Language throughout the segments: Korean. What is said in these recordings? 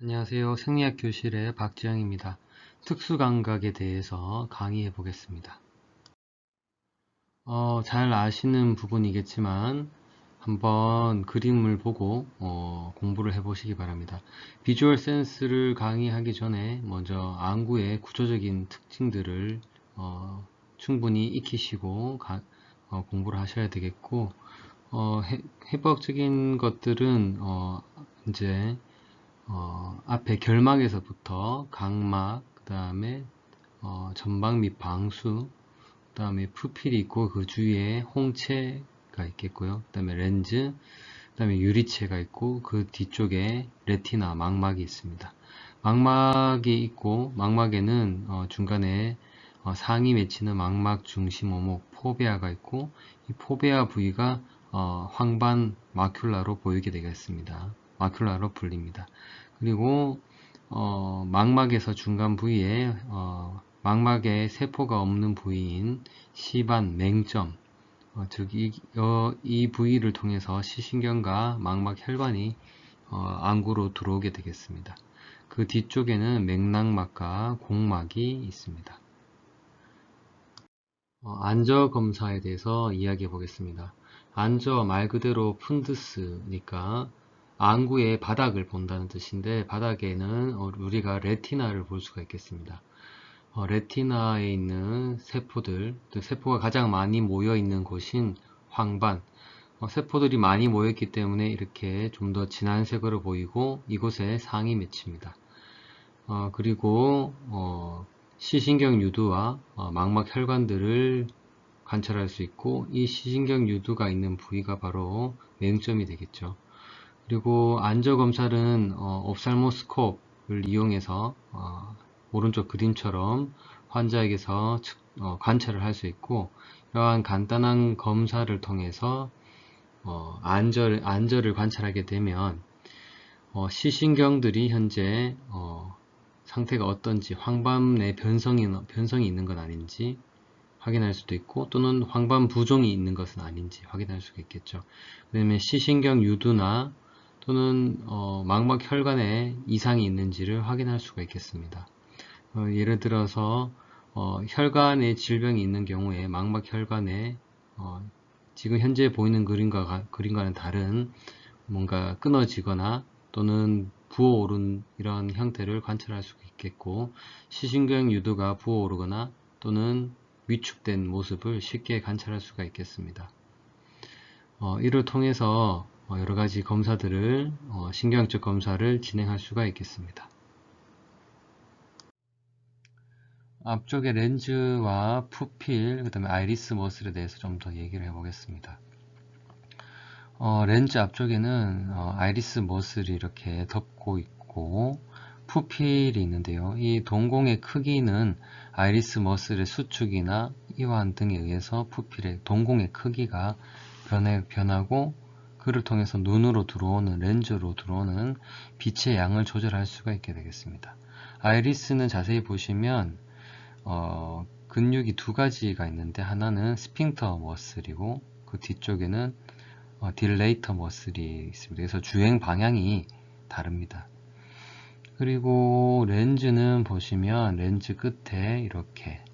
안녕하세요. 생리학 교실의 박지영입니다. 특수감각에 대해서 강의해 보겠습니다. 잘 아시는 부분이겠지만 한번 그림을 보고 공부를 해 보시기 바랍니다. 비주얼 센스를 강의하기 전에 먼저 안구의 구조적인 특징들을 충분히 익히시고 공부를 하셔야 되겠고, 해부학적인 것들은 이제 앞에 결막에서부터 각막, 그 다음에 점막 및 방수, 그 다음에 푸필이 있고 그 주위에 홍채가 있겠고요. 그 다음에 렌즈, 그 다음에 유리체가 있고 그 뒤쪽에 레티나, 망막이 있습니다. 망막이 있고 망막에는 중간에 상이 맺히는 망막 중심 오목 포베아가 있고, 이 포베아 부위가 황반 마큘라로 보이게 되겠습니다. 마큘라로 불립니다. 그리고 망막에서 중간 부위에 망막에 세포가 없는 부위인 시반, 맹점, 즉 이 부위를 통해서 시신경과 망막 혈관이 안구로 들어오게 되겠습니다. 그 뒤쪽에는 맥락막과 공막이 있습니다. 안저 검사에 대해서 이야기해 보겠습니다. 안저 말 그대로 푼드스니까 안구의 바닥을 본다는 뜻인데, 바닥에는 우리가 레티나를 볼 수가 있겠습니다. 레티나에 있는 세포들, 세포가 가장 많이 모여 있는 곳인 황반, 세포들이 많이 모였기 때문에 이렇게 좀 더 진한 색으로 보이고 이곳에 상이 맺힙니다. 그리고 시신경 유두와 망막 혈관들을 관찰할 수 있고, 이 시신경 유두가 있는 부위가 바로 맹점이 되겠죠. 그리고 안저 검사는 옵살모스콥을 이용해서 오른쪽 그림처럼 환자에게서 관찰을 할 수 있고, 이러한 간단한 검사를 통해서 안저를 관찰하게 되면 시신경들이 현재 상태가 어떤지, 황반 내 변성이 있는 건 아닌지 확인할 수도 있고, 또는 황반 부종이 있는 것은 아닌지 확인할 수가 있겠죠. 그다음에 시신경 유두나 또는 망막 혈관에 이상이 있는지를 확인할 수가 있겠습니다. 예를 들어서 혈관에 질병이 있는 경우에 망막 혈관에 지금 현재 보이는 그림과는 다른 뭔가 끊어지거나 또는 부어오른 이런 형태를 관찰할 수가 있겠고, 시신경 유두가 부어오르거나 또는 위축된 모습을 쉽게 관찰할 수가 있겠습니다. 이를 통해서 여러가지 검사들을 신경학적 검사를 진행할 수가 있겠습니다. 앞쪽에 렌즈와 푸필, 그 다음에 아이리스 머슬에 대해서 좀 더 얘기를 해보겠습니다. 렌즈 앞쪽에는 아이리스 머슬이 이렇게 덮고 있고 푸필이 있는데요. 이 동공의 크기는 아이리스 머슬의 수축이나 이완 등에 의해서 푸필의 동공의 크기가 변하고, 그를 통해서 눈으로 들어오는, 렌즈로 들어오는 빛의 양을 조절할 수가 있게 되겠습니다. 아이리스는 자세히 보시면 근육이 두 가지가 있는데, 하나는 스핑터 머슬이고 그 뒤쪽에는 딜레이터 머슬이 있습니다. 그래서 주행 방향이 다릅니다. 그리고 렌즈는 보시면 렌즈 끝에 이렇게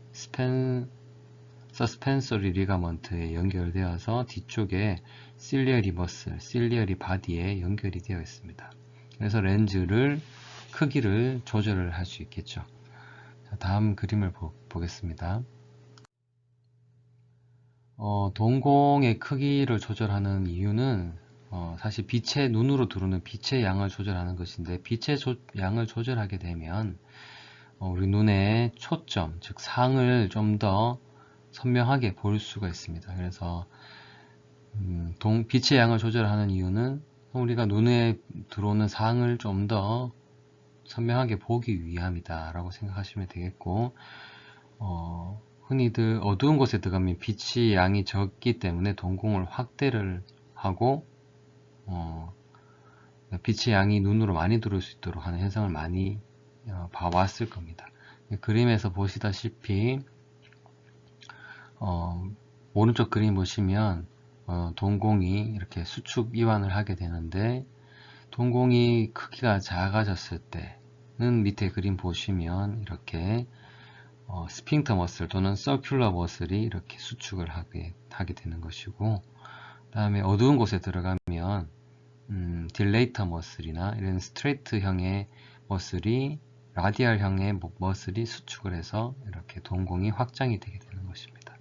서스펜서리 리가먼트에 연결되어서 뒤쪽에 실리어리 머슬, 실리어리 바디에 연결이 되어 있습니다. 그래서 렌즈를 크기를 조절을 할 수 있겠죠. 자, 다음 그림을 보겠습니다. 동공의 크기를 조절하는 이유는 사실 눈으로 들어오는 빛의 양을 조절하는 것인데, 빛의 양을 조절하게 되면 우리 눈의 초점, 즉 상을 좀 더 선명하게 볼 수가 있습니다. 그래서 빛의 양을 조절하는 이유는 우리가 눈에 들어오는 상을 좀 더 선명하게 보기 위함이다 라고 생각하시면 되겠고, 흔히들 어두운 곳에 들어가면 빛의 양이 적기 때문에 동공을 확대를 하고 빛의 양이 눈으로 많이 들어올 수 있도록 하는 현상을 많이 봐왔을 겁니다. 그림에서 보시다시피 오른쪽 그림 보시면 동공이 이렇게 수축 이완을 하게 되는데, 동공이 크기가 작아졌을 때는 밑에 그림 보시면 이렇게 스핑터 머슬 또는 서큘러 머슬이 이렇게 수축을 하게 되는 것이고, 그 다음에 어두운 곳에 들어가면 딜레이터 머슬이나 이런 스트레이트형의 머슬이 라디알형의 머슬이 수축을 해서 이렇게 동공이 확장이 되게 되는 것입니다.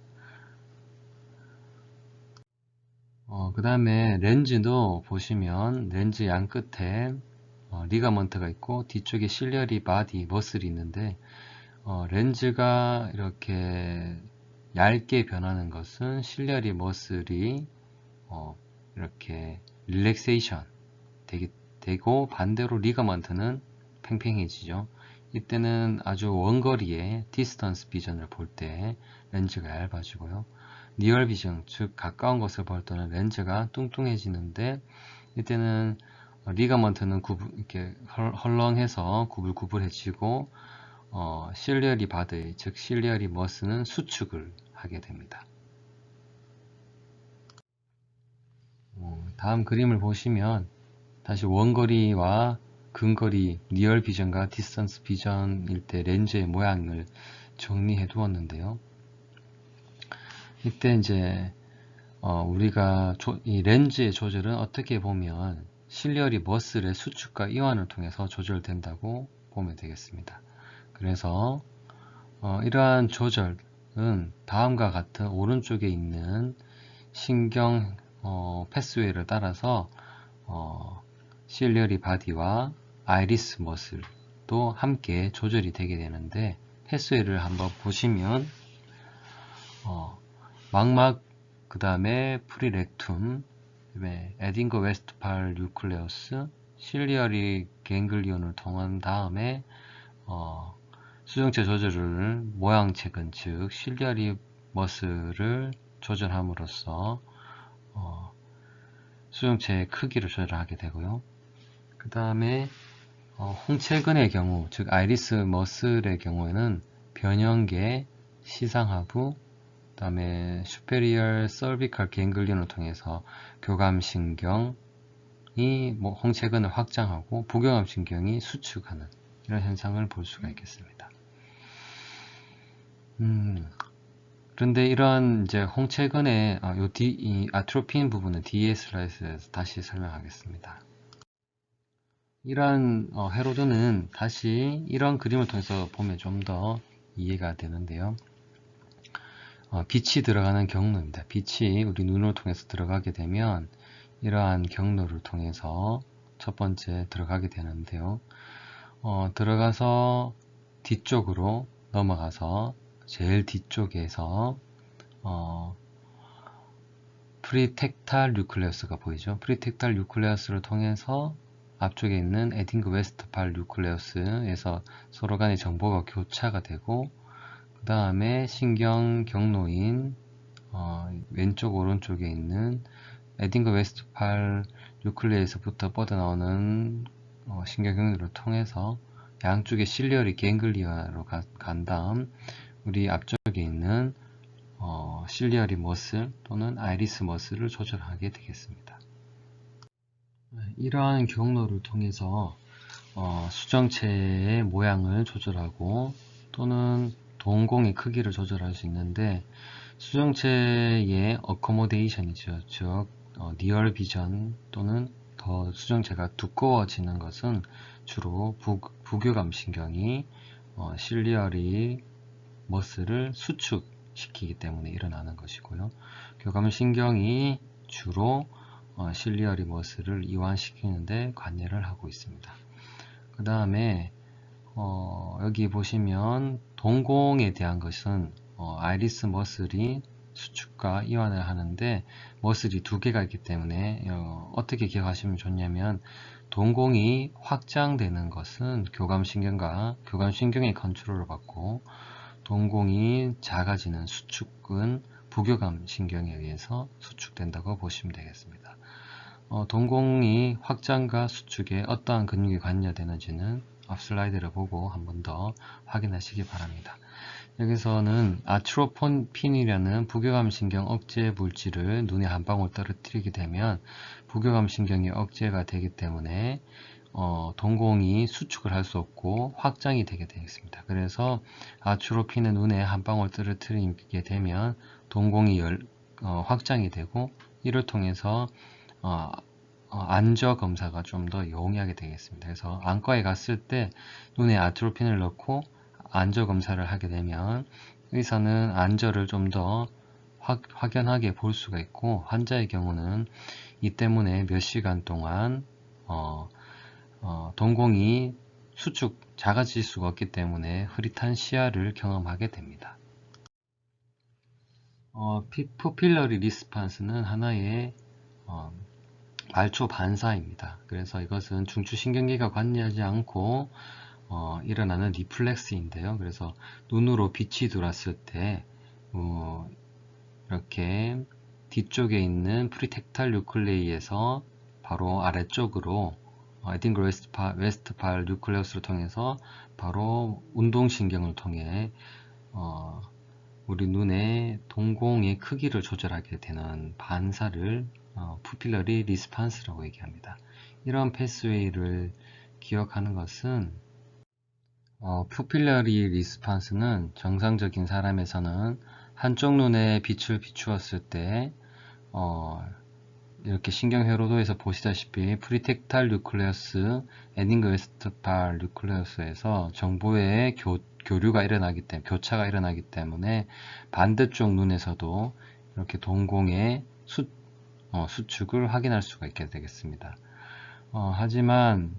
그 다음에 렌즈도 보시면 렌즈 양 끝에 리가먼트가 있고 뒤쪽에 실리어리 바디 머슬이 있는데, 렌즈가 이렇게 얇게 변하는 것은 실리어리 머슬이 이렇게 릴렉세이션 되고, 반대로 리가먼트는 팽팽해지죠. 이때는 아주 원거리의 디스턴스 비전을 볼 때 렌즈가 얇아지고요. 니얼 비전, 즉 가까운 것을 볼 때는 렌즈가 뚱뚱해지는데, 이때는 리가먼트는 이렇게 헐렁해서 구불구불해지고, 실리어리 바디, 즉 실리어리 머스는 수축을 하게 됩니다. 다음 그림을 보시면 다시 원거리와 근거리, 니얼 비전과 디스턴스 비전일 때 렌즈의 모양을 정리해 두었는데요. 이때 이제 우리가 이 렌즈의 조절은 어떻게 보면 실리어리 머슬의 수축과 이완을 통해서 조절된다고 보면 되겠습니다. 그래서 이러한 조절은 다음과 같은 오른쪽에 있는 신경 패스웨이를 따라서 실리어리 바디와 아이리스 머슬도 함께 조절이 되게 되는데, 패스웨이를 한번 보시면 망막, 그 다음에 프리렉툼, 그다음에 에딩거 웨스트팔 뉴클레우스, 실리어리 갱글리온을 통한 다음에 수정체 조절을 모양체근, 즉 실리어리 머슬을 조절함으로써 수정체의 크기를 조절하게 되고요. 그 다음에 홍채근의 경우, 즉 아이리스 머슬의 경우에는 변형계, 시상하부, 그 다음에 슈페리얼 서비컬 갱글리온을 통해서 교감신경이 홍채근을 확장하고 부교감신경이 수축하는 이런 현상을 볼 수가 있겠습니다. 그런데 이러한 이제 홍채근의 이 아트로피인 부분은 뒤에 슬라이드에서 다시 설명하겠습니다. 이러한 헤로드는 다시 이런 그림을 통해서 보면 좀 더 이해가 되는데요. 빛이 들어가는 경로입니다. 빛이 우리 눈을 통해서 들어가게 되면 이러한 경로를 통해서 첫 번째 들어가게 되는데요. 들어가서 뒤쪽으로 넘어가서 제일 뒤쪽에서 프리텍탈 뉴클레우스가 보이죠. 프리텍탈 뉴클레우스를 통해서 앞쪽에 있는 에딩그 웨스트팔 뉴클레우스에서 서로 간의 정보가 교차가 되고, 그 다음에 신경 경로인 왼쪽 오른쪽에 있는 에딩그 웨스트팔 뉴클레에서부터 뻗어나오는 신경 경로를 통해서 양쪽의 실리어리 갱글리아로 간 다음 우리 앞쪽에 있는 실리어리 머슬 또는 아이리스 머슬을 조절하게 되겠습니다. 이러한 경로를 통해서 수정체의 모양을 조절하고 또는 동공의 크기를 조절할 수 있는데, 수정체의 어코모데이션이죠. 즉 니얼 비전 또는 더 수정체가 두꺼워지는 것은 주로 부교감신경이 실리어리 머슬을 수축시키기 때문에 일어나는 것이고요. 교감신경이 주로 실리어리 머슬을 이완시키는데 관여를 하고 있습니다. 그 다음에 여기 보시면 동공에 대한 것은 아이리스 머슬이 수축과 이완을 하는데, 머슬이 두 개가 있기 때문에 어떻게 기억하시면 좋냐면, 동공이 확장되는 것은 교감신경의 컨트롤을 받고, 동공이 작아지는 수축은 부교감신경에 의해서 수축된다고 보시면 되겠습니다. 동공이 확장과 수축에 어떠한 근육이 관여되는지는 앞 슬라이드를 보고 한 번 더 확인하시기 바랍니다. 여기서는 아트로핀이라는 부교감신경 억제 물질을 눈에 한 방울 떨어뜨리게 되면 부교감신경이 억제가 되기 때문에 동공이 수축을 할 수 없고 확장이 되게 되겠습니다. 그래서 아트로핀을 눈에 한 방울 떨어뜨리게 되면 동공이 확장이 되고, 이를 통해서 안저 검사가 좀 더 용이하게 되겠습니다. 그래서 안과에 갔을 때 눈에 아트로핀을 넣고 안저 검사를 하게 되면 의사는 안저를 좀 더 확연하게 볼 수가 있고, 환자의 경우는 이 때문에 몇 시간 동안 동공이 작아질 수가 없기 때문에 흐릿한 시야를 경험하게 됩니다. 푸필러리 리스판스는 하나의 말초 반사입니다. 그래서 이것은 중추신경계가 관여하지 않고 일어나는 리플렉스인데요. 그래서 눈으로 빛이 들어왔을 때 이렇게 뒤쪽에 있는 프리텍탈 뉴클레이에서 바로 아래쪽으로 에딩거 웨스트팔 뉴클레우스를 통해서 바로 운동신경을 통해 우리 눈의 동공의 크기를 조절하게 되는 반사를 푸필러리 리스판스라고 얘기합니다. 이런 패스웨이를 기억하는 것은 푸필러리 리스판스는 정상적인 사람에서는 한쪽 눈에 빛을 비추었을 때 이렇게 신경회로도에서 보시다시피 프리텍탈 뉴클레우스, 에딩거 웨스트팔 뉴클레우스에서 정보의 교류가 일어나기 때문에, 교차가 일어나기 때문에 반대쪽 눈에서도 이렇게 동공의 수축을 확인할 수가 있게 되겠습니다. 하지만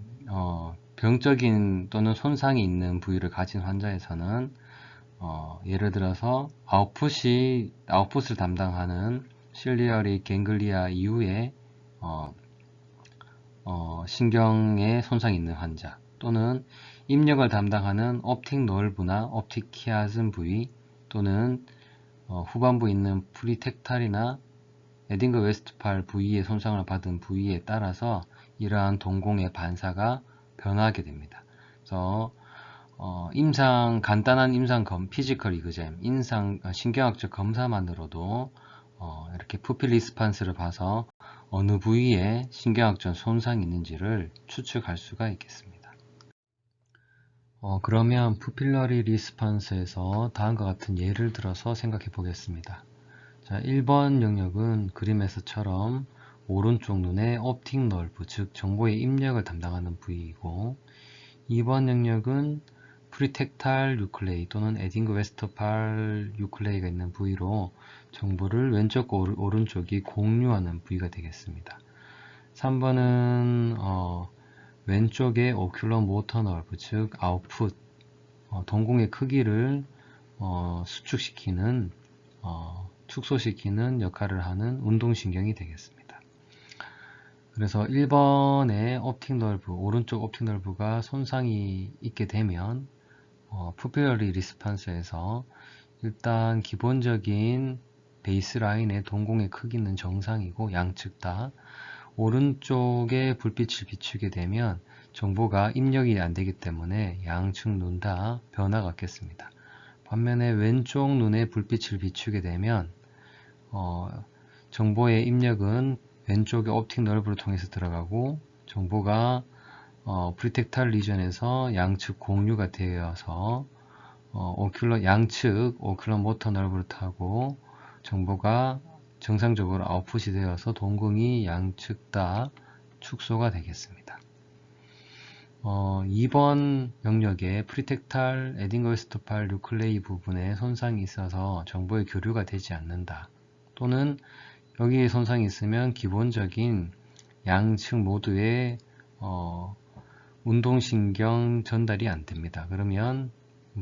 병적인 또는 손상이 있는 부위를 가진 환자에서는 예를 들어서 아웃풋을 담당하는 실리어리 갱글리아 이후에 신경에 손상이 있는 환자, 또는 입력을 담당하는 옵틱 너브나 옵틱 키아즘 부위, 또는 후반부에 있는 프리텍탈이나 에딩거 웨스트팔 부위의 손상을 받은 부위에 따라서 이러한 동공의 반사가 변하게 됩니다. 그래서 간단한 피지컬 이그잼, 신경학적 검사만으로도 이렇게 푸필 리스판스를 봐서 어느 부위에 신경학적 손상이 있는지를 추측할 수가 있겠습니다. 그러면 푸필러리 리스판스에서 다음과 같은 예를 들어서 생각해 보겠습니다. 자, 1번 영역은 그림에서처럼 오른쪽 눈의 옵틱 너브, 즉 정보의 입력을 담당하는 부위이고, 2번 영역은 프리텍탈 뉴클레이 또는 에딩거 웨스트팔 뉴클레이가 있는 부위로 정보를 왼쪽과 오른쪽이 공유하는 부위가 되겠습니다. 3번은 왼쪽의 오큘러 모터 너브, 즉 아웃풋, 동공의 크기를 축소시키는 역할을 하는 운동신경이 되겠습니다. 그래서 1번의 옵틱 너브, 오른쪽 옵틱 너브가 손상이 있게 되면 푸필러리 리스판스에서 일단 기본적인 베이스라인의 동공의 크기는 정상이고 양측 다, 오른쪽에 불빛을 비추게 되면 정보가 입력이 안 되기 때문에 양측 눈 다 변화가 없겠습니다. 반면에 왼쪽 눈에 불빛을 비추게 되면 정보의 입력은 왼쪽의 옵틱 너브를 통해서 들어가고, 정보가 프리텍탈 리전에서 양측 공유가 되어서 양측 오큘러 모터 너브를 타고 정보가 정상적으로 아웃풋이 되어서 동공이 양측 다 축소가 되겠습니다. 2번 영역의 프리텍탈 에딩거 웨스트팔 뉴클레이 부분에 손상이 있어서 정보의 교류가 되지 않는다, 또는 여기에 손상이 있으면 기본적인 양측 모두의 운동신경 전달이 안 됩니다. 그러면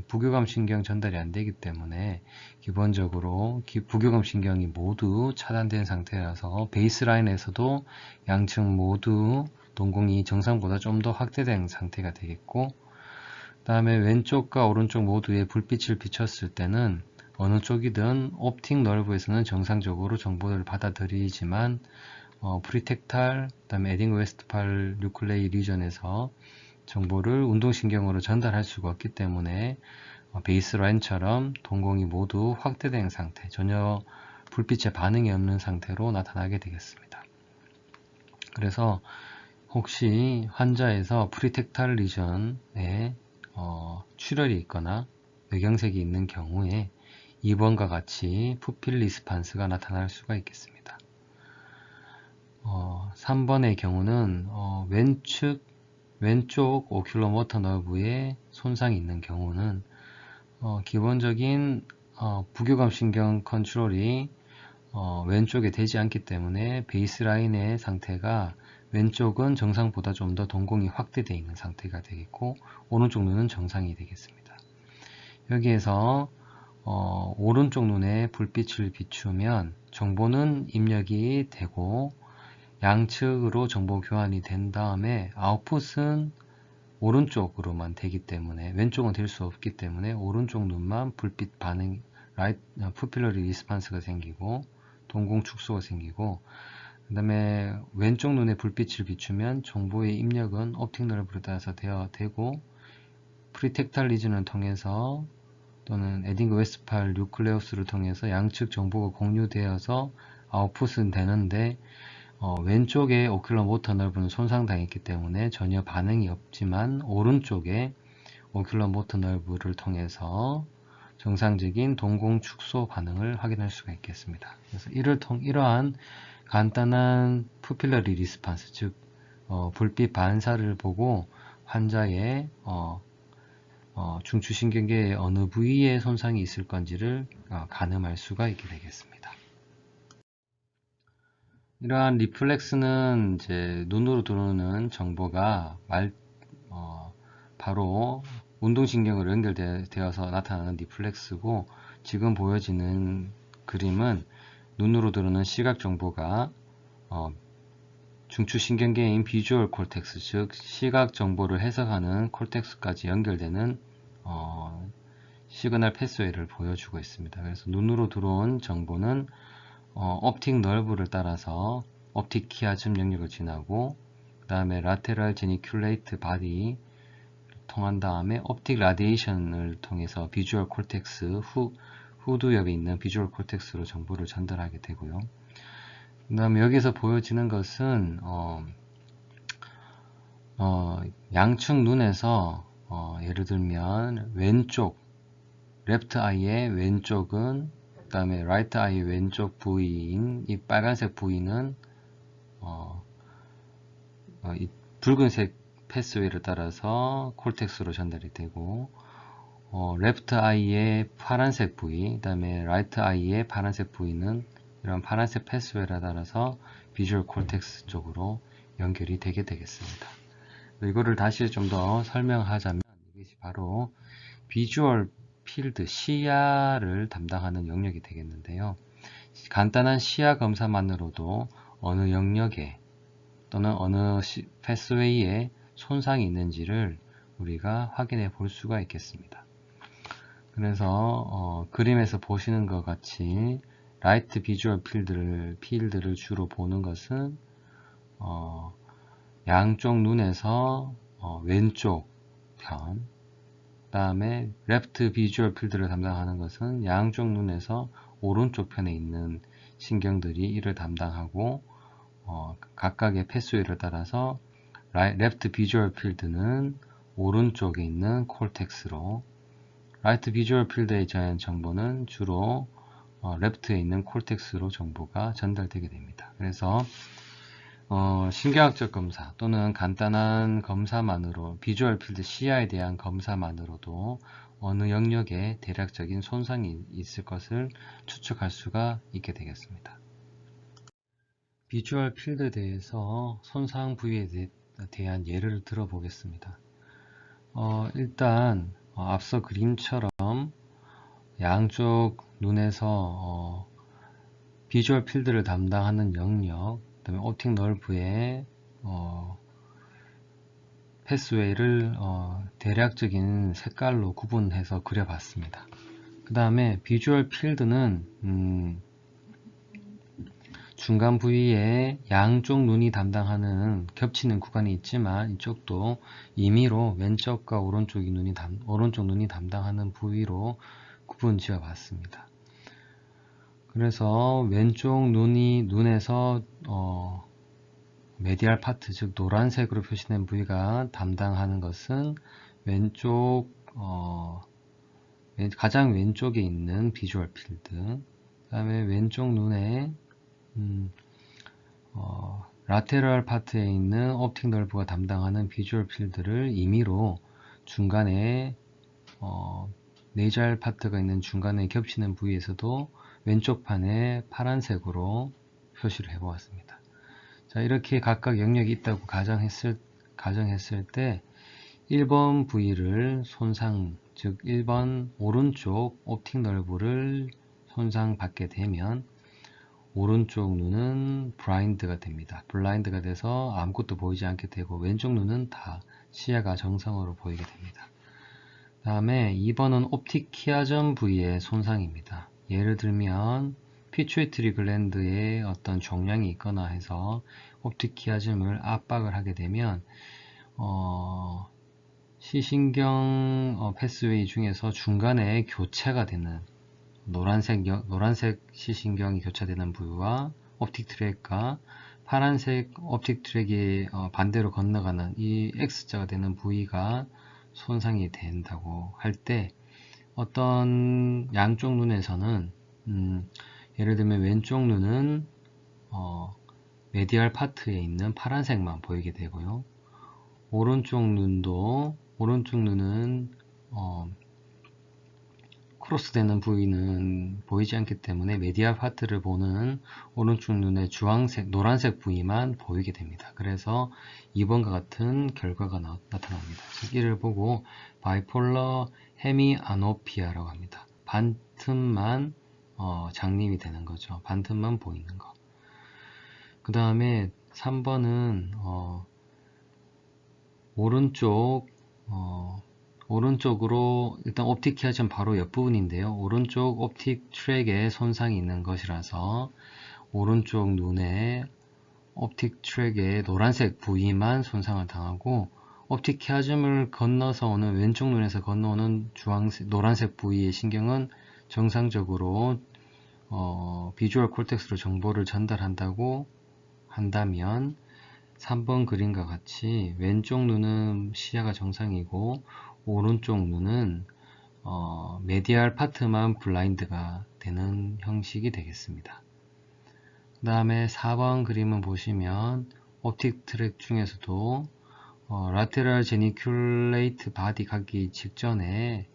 부교감신경 전달이 안 되기 때문에 기본적으로 부교감신경이 모두 차단된 상태라서 베이스라인에서도 양측 모두 동공이 정상보다 좀 더 확대된 상태가 되겠고, 그 다음에 왼쪽과 오른쪽 모두에 불빛을 비췄을 때는 어느 쪽이든 옵틱 너브에서는 정상적으로 정보를 받아들이지만 프리텍탈, 그 다음에 에딩거 웨스트팔 뉴클레이 리전에서 정보를 운동신경으로 전달할 수가 없기 때문에 베이스라인처럼 동공이 모두 확대된 상태, 전혀 불빛에 반응이 없는 상태로 나타나게 되겠습니다. 그래서 혹시 환자에서 프리텍탈 리전에 출혈이 있거나 뇌경색이 있는 경우에 2번과 같이 푸필 리스판스가 나타날 수가 있겠습니다. 3번의 경우는 왼쪽 오큘러모터 너브에 손상이 있는 경우는 기본적인 부교감 신경 컨트롤이 왼쪽에 되지 않기 때문에 베이스라인의 상태가 왼쪽은 정상보다 좀 더 동공이 확대되어 있는 상태가 되겠고 오른쪽 눈은 정상이 되겠습니다. 여기에서 오른쪽 눈에 불빛을 비추면 정보는 입력이 되고 양측으로 정보 교환이 된 다음에 아웃풋은 오른쪽으로만 되기 때문에 왼쪽은 될 수 없기 때문에 오른쪽 눈만 불빛 반응 푸필러리 리스판스가 생기고 동공 축소가 생기고 그 다음에 왼쪽 눈에 불빛을 비추면 정보의 입력은 옵틱 너브에 따라서 되고 프리텍탈 리전을 통해서 또는 에딩그 웨스트팔 뉴클레우스를 통해서 양측 정보가 공유되어서 아웃풋은 되는데 왼쪽에 오큘러 모터 너브는 손상당했기 때문에 전혀 반응이 없지만 오른쪽에 오큘러 모터 너브를 통해서 정상적인 동공 축소 반응을 확인할 수가 있겠습니다. 그래서 이러한 간단한 푸필러리 리스판스, 즉 불빛 반사를 보고 환자의 중추신경계의 어느 부위에 손상이 있을 건지를 가늠할 수가 있게 되겠습니다. 이러한 리플렉스는 이제 눈으로 들어오는 정보가 바로 운동신경으로 연결되어서 나타나는 리플렉스고, 지금 보여지는 그림은 눈으로 들어오는 시각 정보가 중추신경계인 비주얼 콜텍스, 즉 시각 정보를 해석하는 콜텍스까지 연결되는 시그널 패스웨이를 보여주고 있습니다. 그래서 눈으로 들어온 정보는 옵틱 너브를 따라서 옵틱 키아즘 영역을 지나고 그 다음에 라테럴 제니큘레이트 바디 통한 다음에 옵틱 라디에이션을 통해서 비주얼 콜텍스 후두엽에 있는 비주얼 콜텍스로 정보를 전달하게 되고요. 그 다음에 여기서 보여지는 것은 양측 눈에서 예를 들면 왼쪽 레프트 아이의 왼쪽은, 그 다음에 라이트 아이 왼쪽 부위인 이 빨간색 부위는 이 붉은색 패스웨이를 따라서 콜텍스로 전달이 되고, 레프트 아이의 파란색 부위, 그 다음에 라이트 아이의 파란색 부위는 이런 파란색 패스웨이를 따라서 비주얼 콜텍스 쪽으로 연결이 되게 되겠습니다. 이거를 다시 좀 더 설명하자면 이것이 바로 비주얼 필드, 시야를 담당하는 영역이 되겠는데요. 간단한 시야 검사만으로도 어느 영역에 또는 어느 패스웨이에 손상이 있는지를 우리가 확인해 볼 수가 있겠습니다. 그래서 그림에서 보시는 것 같이 라이트 비주얼 필드를 주로 보는 것은 양쪽 눈에서 왼쪽 편, 그 다음에 레프트 비주얼 필드를 담당하는 것은 양쪽 눈에서 오른쪽 편에 있는 신경들이 이를 담당하고, 각각의 패스웨이를 따라서 레프트 비주얼 필드는 오른쪽에 있는 콜텍스로, 라이트 비주얼 필드에 대한 정보는 주로 레프트에 있는 콜텍스로 정보가 전달되게 됩니다. 그래서 신경학적 검사 또는 간단한 검사만으로 비주얼 필드 시야에 대한 검사만으로도 어느 영역에 대략적인 손상이 있을 것을 추측할 수가 있게 되겠습니다. 비주얼 필드에 대해서 손상 부위에 대한 예를 들어보겠습니다. 일단 앞서 그림처럼 양쪽 눈에서 비주얼 필드를 담당하는 영역, 그 다음에 옵틱 너브의 패스웨이를 대략적인 색깔로 구분해서 그려봤습니다. 그 다음에 비주얼 필드는 중간 부위에 양쪽 눈이 담당하는 겹치는 구간이 있지만 이쪽도 임의로 왼쪽과 오른쪽 눈이 담당하는 부위로 구분 지어 봤습니다. 그래서 왼쪽 눈에서 메디알 파트, 즉 노란색으로 표시된 부위가 담당하는 것은 가장 왼쪽에 있는 비주얼 필드, 그 다음에 왼쪽 눈에 라테럴 파트에 있는 옵틱 nerve가 담당하는 비주얼 필드를 임의로 중간에 네이잘 파트가 있는 중간에 겹치는 부위에서도 왼쪽 판에 파란색으로 표시를 해 보았습니다. 자, 이렇게 각각 영역이 있다고 가정했을 때 1번 부위를 즉 1번 오른쪽 옵틱 nerve를 손상받게 되면 오른쪽 눈은 블라인드가 됩니다. 블라인드가 돼서 아무것도 보이지 않게 되고 왼쪽 눈은 다 시야가 정상으로 보이게 됩니다. 다음에 2번은 옵틱 키아점 부위의 손상입니다. 예를 들면 피추이트리 글랜드에 어떤 종양이 있거나 해서 옵틱 키아점을 압박을 하게 되면 시신경 패스웨이 중에서 중간에 교차가 되는 노란색 시신경이 교차되는 부위와 옵틱 트랙과 파란색 옵틱 트랙이 반대로 건너가는 이 X자가 되는 부위가 손상이 된다고 할 때 어떤 양쪽 눈에서는 예를 들면 왼쪽 눈은 메디알 파트에 있는 파란색만 보이게 되고요. 오른쪽 눈은 크로스되는 부위는 보이지 않기 때문에 메디알 파트를 보는 오른쪽 눈의 노란색 부위만 보이게 됩니다. 그래서 2번과 같은 결과가 나타납니다. 즉 이를 보고 바이폴러 헤미아노피아라고 합니다. 반틈만 장님이 되는 거죠. 반틈만 보이는 거. 그 다음에 3번은 오른쪽으로 일단 옵틱 키아점 바로 옆부분인데요. 오른쪽 옵틱 트랙에 손상이 있는 것이라서 오른쪽 눈에 옵틱 트랙의 노란색 부위만 손상을 당하고 옵틱 키아점을 건너서 오는 왼쪽 눈에서 건너오는 노란색 부위의 신경은 정상적으로 비주얼 콜텍스로 정보를 전달한다고 한다면 3번 그림과 같이 왼쪽 눈은 시야가 정상이고 오른쪽 눈은 메디알 파트만 블라인드가 되는 형식이 되겠습니다. 그 다음에 4번 그림은 보시면 옵틱 트랙 중에서도 라테럴 제니큘레이트 바디 가기 직전에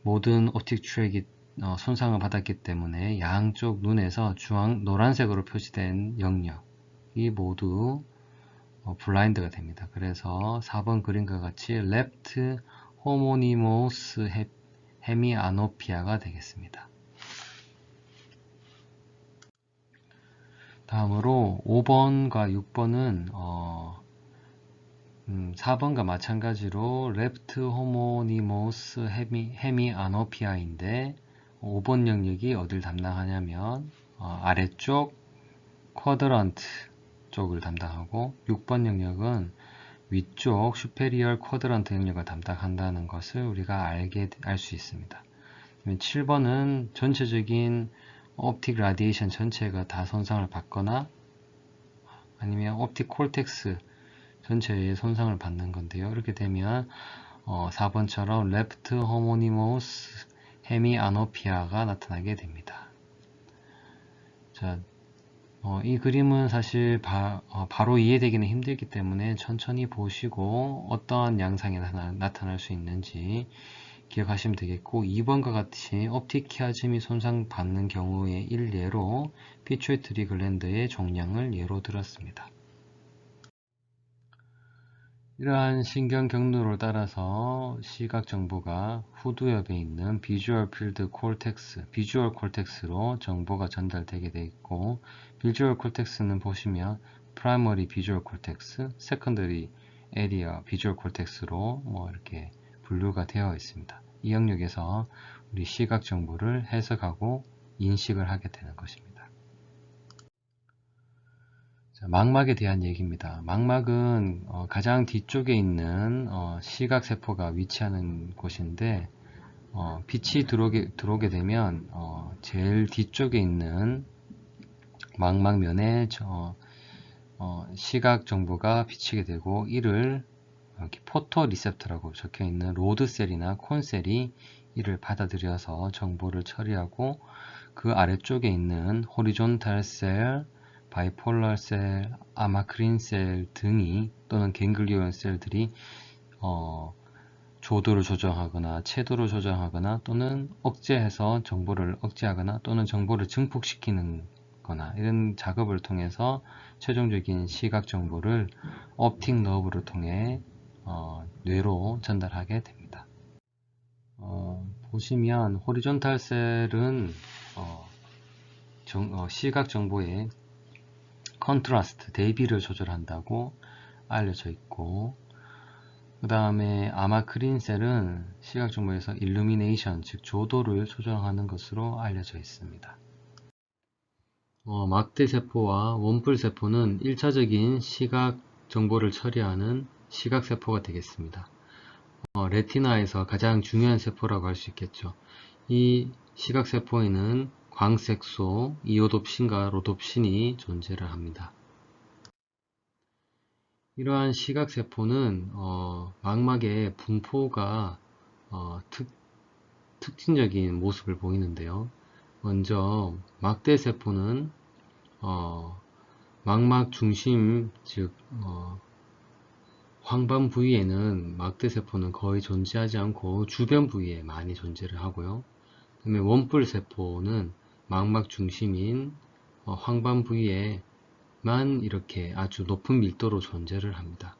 모든 옵틱 트랙이 손상을 받았기 때문에 양쪽 눈에서 노란색으로 표시된 영역이 모두 블라인드가 됩니다. 그래서 4번 그림과 같이 레프트 호모니모스 헤미아노피아가 되겠습니다. 다음으로 5번과 6번은 4번과 마찬가지로 레프트 호모니모스 헤미아노피아인데 5번 영역이 어딜 담당하냐면 아래쪽 쿼드런트 쪽을 담당하고 6번 영역은 위쪽 슈페리얼 쿼드런트 영역을 담당한다는 것을 우리가 알 수 있습니다. 7번은 전체적인 옵틱 라디에이션 전체가 다 손상을 받거나 아니면 옵틱 콜텍스 전체에 손상을 받는 건데요. 이렇게 되면 4번처럼 레프트 호모니모스 헤미아노피아가 나타나게 됩니다. 자, 이 그림은 사실 바로 이해되기는 힘들기 때문에 천천히 보시고 어떠한 양상이 나타날 수 있는지 기억하시면 되겠고 2번과 같이 옵틱 키아즘이 손상받는 경우의 일례로 피추이트리 글랜드의 종양을 예로 들었습니다. 이러한 신경 경로를 따라서 시각 정보가 후두엽에 있는 비주얼 필드 콜텍스, 비주얼 콜텍스로 정보가 전달되게 되어 있고 비주얼 콜텍스는 보시면 프라이머리 비주얼 콜텍스, 세컨더리 에리어 비주얼 콜텍스로 이렇게 분류가 되어 있습니다. 이 영역에서 우리 시각 정보를 해석하고 인식을 하게 되는 것입니다. 자, 망막에 대한 얘기입니다. 망막은 가장 뒤쪽에 있는 시각세포가 위치하는 곳인데 빛이 들어오게 되면 제일 뒤쪽에 있는 망막면에 시각 정보가 비치게 되고, 이를 여기 포토 리셉터라고 적혀 있는 로드셀이나 콘셀이 이를 받아들여서 정보를 처리하고, 그 아래쪽에 있는 호리존탈 셀, 바이폴라 셀, 아마크린 셀 등이 또는 갱글리온 셀들이 조도를 조정하거나 채도를 조정하거나 또는 억제해서 정보를 억제하거나 또는 정보를 증폭시키는 거나 이런 작업을 통해서 최종적인 시각 정보를 옵틱 너브를 통해 뇌로 전달하게 됩니다. 보시면 호리존탈 셀은 시각 정보의 컨트라스트, 대비를 조절한다고 알려져 있고, 그 다음에 아마크린 셀은 시각 정보에서 일루미네이션, 즉 조도를 조정하는 것으로 알려져 있습니다. 막대세포와 원뿔세포는 1차적인 시각 정보를 처리하는 시각세포가 되겠습니다. 레티나에서 가장 중요한 세포라고 할 수 있겠죠. 이 시각세포에는 광색소, 이오놉신과 로놉신이 존재를 합니다. 이러한 시각세포는 망막의 분포가 특징적인 모습을 보이는데요. 먼저 막대세포는 망막 중심, 즉 황반 부위에는 막대세포는 거의 존재하지 않고 주변 부위에 많이 존재를 하고요. 그다음에 원뿔세포는 망막 중심인 황반 부위에만 이렇게 아주 높은 밀도로 존재를 합니다.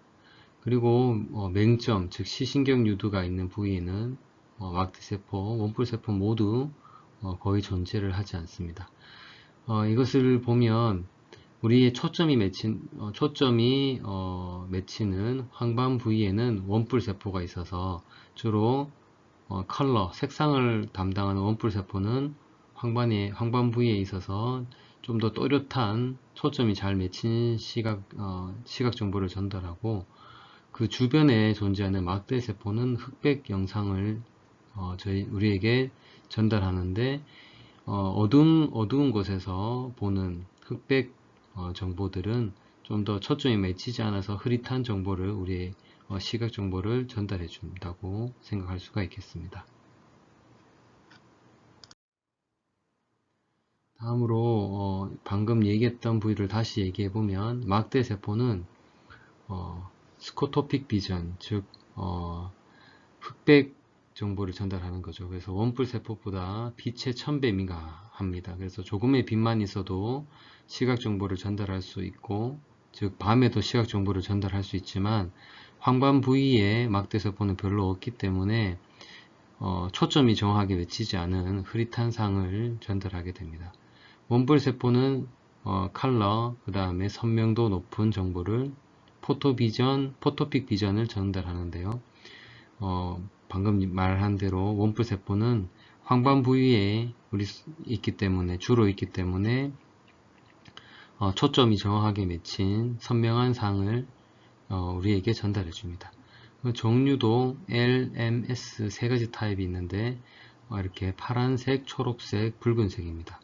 그리고 맹점, 즉 시신경 유두가 있는 부위에는 막대세포, 원뿔세포 모두 거의 존재를 하지 않습니다. 이것을 보면 우리의 초점이 맺히는 황반 부위에는 원뿔세포가 있어서 주로 컬러, 색상을 담당하는 원뿔세포는 황반 부위에 있어서 좀 더 또렷한 초점이 잘 맺힌 시각 정보를 전달하고, 그 주변에 존재하는 막대세포는 흑백 영상을 우리에게 전달하는데, 어두운 곳에서 보는 흑백 정보들은 좀 더 초점이 맺히지 않아서 흐릿한 정보를, 우리의 시각 정보를 전달해 준다고 생각할 수가 있겠습니다. 다음으로 방금 얘기했던 부위를 다시 얘기해 보면, 막대세포는 스코토픽 비전, 즉 흑백 정보를 전달하는 거죠. 그래서 원뿔세포보다 빛에 1000배 민감합니다. 그래서 조금의 빛만 있어도 시각 정보를 전달할 수 있고, 즉 밤에도 시각 정보를 전달할 수 있지만 황반 부위에 막대세포는 별로 없기 때문에 초점이 정확하게 맺히지 않은 흐릿한 상을 전달하게 됩니다. 원뿔세포는 컬러, 그 다음에 선명도 높은 정보를 포토픽 비전을 전달하는데요. 방금 말한 대로 원뿔세포는 황반 부위에 주로 있기 때문에 초점이 정확하게 맺힌 선명한 상을 우리에게 전달해 줍니다. 종류도 L, M, S 세 가지 타입이 있는데 이렇게 파란색, 초록색, 붉은색입니다.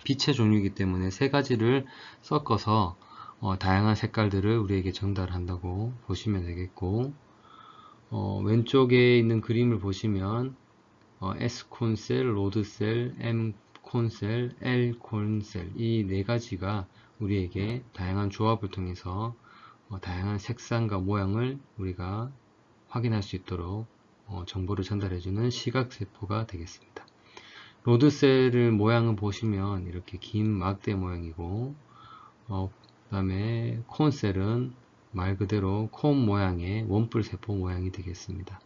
빛의 종류이기 때문에 세 가지를 섞어서 다양한 색깔들을 우리에게 전달한다고 보시면 되겠고, 왼쪽에 있는 그림을 보시면 S 콘셀, 로드 셀, M 콘셀, L 콘셀, 이 네 가지가 우리에게 다양한 조합을 통해서 다양한 색상과 모양을 우리가 확인할 수 있도록 정보를 전달해주는 시각세포가 되겠습니다. 로드셀을 모양을 보시면 이렇게 긴 막대 모양이고, 그 다음에 콘셀은 말 그대로 콘 모양의 원뿔세포 모양이 되겠습니다.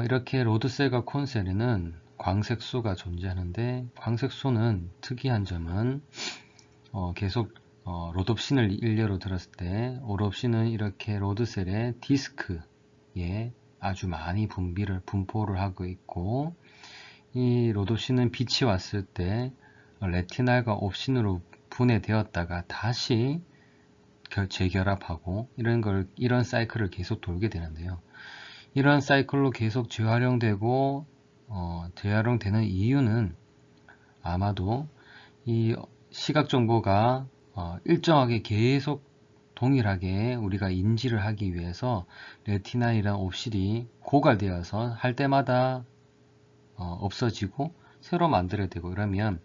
이렇게 로드셀과 콘셀에는 광색소가 존재하는데, 광색소는 특이한 점은 계속 로놉신을 일례로 들었을 때, 오놉신은 이렇게 로드셀의 디스크에 아주 많이 분포를 하고 있고, 이 로도신은 빛이 왔을 때 레티날과 옵신으로 분해되었다가 다시 재결합하고 이런 사이클을 계속 돌게 되는데요. 이런 사이클로 계속 재활용되고 재활용되는 이유는 아마도 이 시각 정보가 일정하게 계속 동일하게 우리가 인지를 하기 위해서 레티나이랑 옵실이 고갈되어서 할 때마다 없어지고 새로 만들어야 되고, 이러면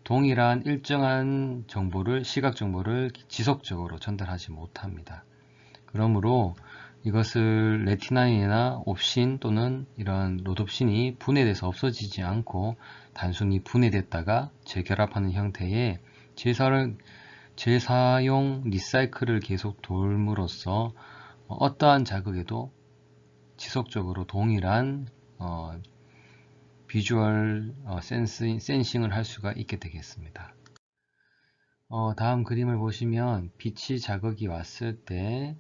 동일한 일정한 정보를, 시각 정보를 지속적으로 전달하지 못합니다. 그러므로 이것을 레티나이나 옵신 또는 이런 롯옵신이 분해돼서 없어지지 않고 단순히 분해됐다가 재결합하는 형태의 재사용 리사이클을 계속 돌므로써 어떠한 자극에도 지속적으로 동일한 비주얼 센싱을 할 수가 있게 되겠습니다. 다음 그림을 보시면 빛이 자극이 왔을 때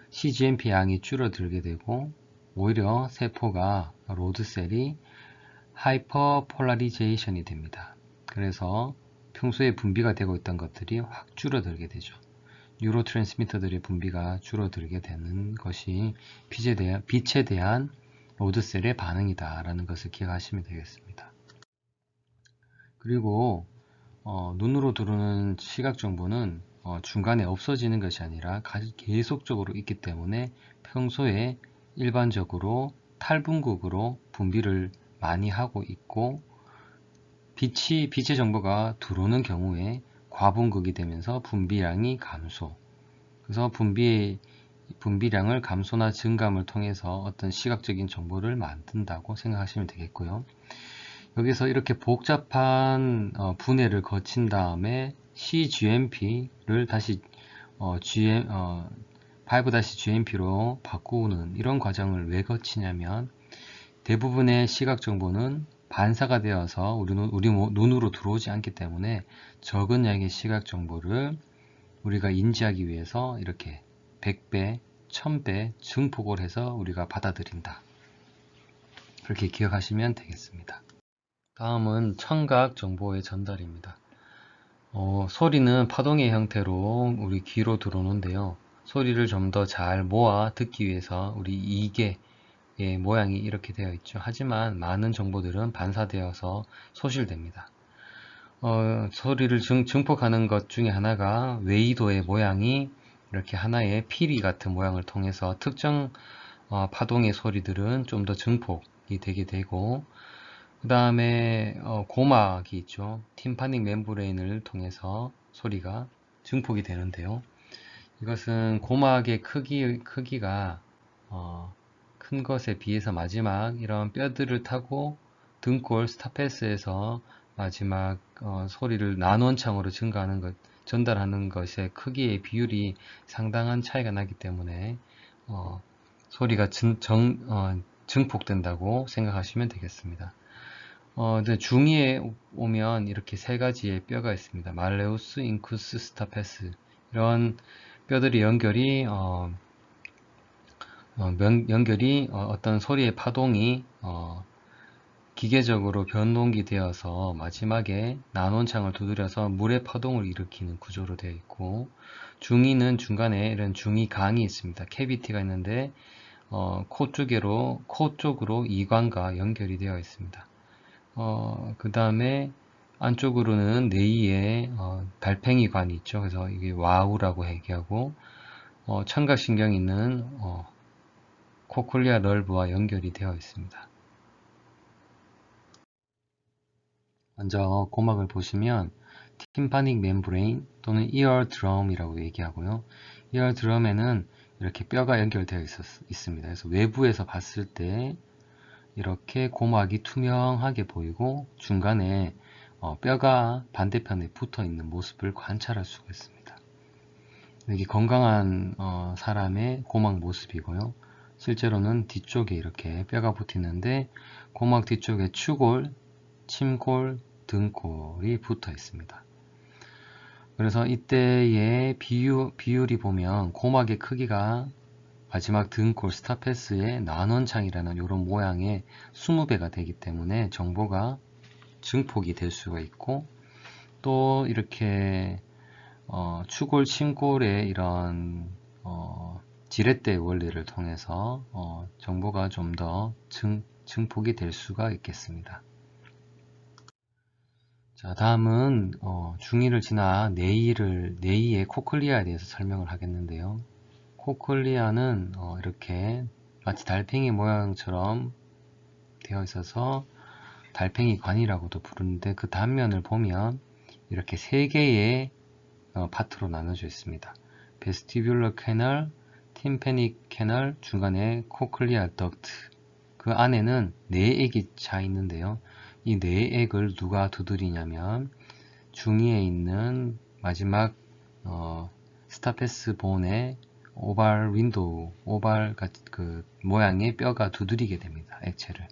cGMP 양이 줄어들게 되고, 오히려 세포가 로드셀이 하이퍼폴라리제이션이 됩니다. 그래서 평소에 분비가 되고 있던 것들이 확 줄어들게 되죠. 뉴로트랜스미터들의 분비가 줄어들게 되는 것이 빛에 대한 로드셀의 반응이다 라는 것을 기억하시면 되겠습니다. 그리고 눈으로 들어오는 시각 정보는 중간에 없어지는 것이 아니라 계속적으로 있기 때문에 평소에 일반적으로 탈분극으로 분비를 많이 하고 있고, 빛의 정보가 들어오는 경우에 과분극이 되면서 분비량이 감소, 그래서 분비량을 감소나 증감을 통해서 어떤 시각적인 정보를 만든다고 생각하시면 되겠고요. 여기서 이렇게 복잡한 분해를 거친 다음에 cGMP를 다시 5-GMP로 바꾸는 이런 과정을 왜 거치냐면, 대부분의 시각 정보는 반사가 되어서 우리 눈으로 들어오지 않기 때문에 적은 양의 시각 정보를 우리가 인지하기 위해서 이렇게 100배, 1000배 증폭을 해서 우리가 받아들인다. 그렇게 기억하시면 되겠습니다. 다음은 청각 정보의 전달입니다. 소리는 파동의 형태로 우리 귀로 들어오는데요. 소리를 좀 더 잘 모아 듣기 위해서 우리 이계의 모양이 이렇게 되어 있죠. 하지만 많은 정보들은 반사되어서 소실됩니다. 소리를 증폭하는 것 중에 하나가 웨이도의 모양이 이렇게 하나의 피리 같은 모양을 통해서 특정 파동의 소리들은 좀 더 증폭이 되게 되고, 그 다음에 고막이 있죠. 팀파닉 멤브레인을 통해서 소리가 증폭이 되는데요. 이것은 고막의 크기가 큰 것에 비해서 마지막 이런 뼈들을 타고 등골 스타패스에서 마지막 소리를 난원창으로 전달하는 것의 크기의 비율이 상당한 차이가 나기 때문에 소리가 증폭된다고 생각하시면 되겠습니다. 중이에 오면 이렇게 세 가지의 뼈가 있습니다. 말레우스, 인쿠스, 스타패스. 이런 뼈들의 연결이 어떤 소리의 파동이 기계적으로 변동이 되어서 마지막에 난원창을 두드려서 물의 파동을 일으키는 구조로 되어 있고, 중이는 중간에 이런 중이강이 있습니다. 캐비티가 있는데 코 쪽으로 이관과 연결이 되어 있습니다. 그 다음에 안쪽으로는 뇌의 달팽이관이 있죠. 그래서 이게 와우라고 얘기하고, 청각신경이 있는 코클리아 널브와 연결이 되어 있습니다. 먼저 고막을 보시면 팀파닉 멤브레인 또는 이어드럼이라고 얘기하고요. 이어드럼에는 이렇게 뼈가 연결되어 있습니다. 그래서 외부에서 봤을 때 이렇게 고막이 투명하게 보이고 중간에 뼈가 반대편에 붙어 있는 모습을 관찰할 수가 있습니다. 이게 건강한 사람의 고막 모습이고요. 실제로는 뒤쪽에 이렇게 뼈가 붙이는데 고막 뒤쪽에 추골, 침골, 등골이 붙어 있습니다. 그래서 이때의 비율이 보면 고막의 크기가 마지막 등골 스타패스의 난원창이라는 이런 모양의 20배가 되기 때문에 정보가 증폭이 될 수가 있고, 또 이렇게 추골, 침골의 이런 지렛대 원리를 통해서 정보가 좀 더 증폭이 될 수가 있겠습니다. 자, 다음은 중2를 지나 뇌의 코클리아에 대해서 설명을 하겠는데요. 코클리아는 이렇게 마치 달팽이 모양처럼 되어 있어서 달팽이관이라고도 부르는데, 그 단면을 보면 이렇게 세 개의 파트로 나눠져 있습니다. 베스티뷸러 캐널, 팀패닉 캐널, 중간에 코클리아 덕트. 그 안에는 뇌액이 차 있는데요. 이 뇌액을 누가 두드리냐면 중위에 있는 마지막 스타패스 본의 오발 윈도우, 오발 그 모양의 뼈가 두드리게 됩니다. 액체를.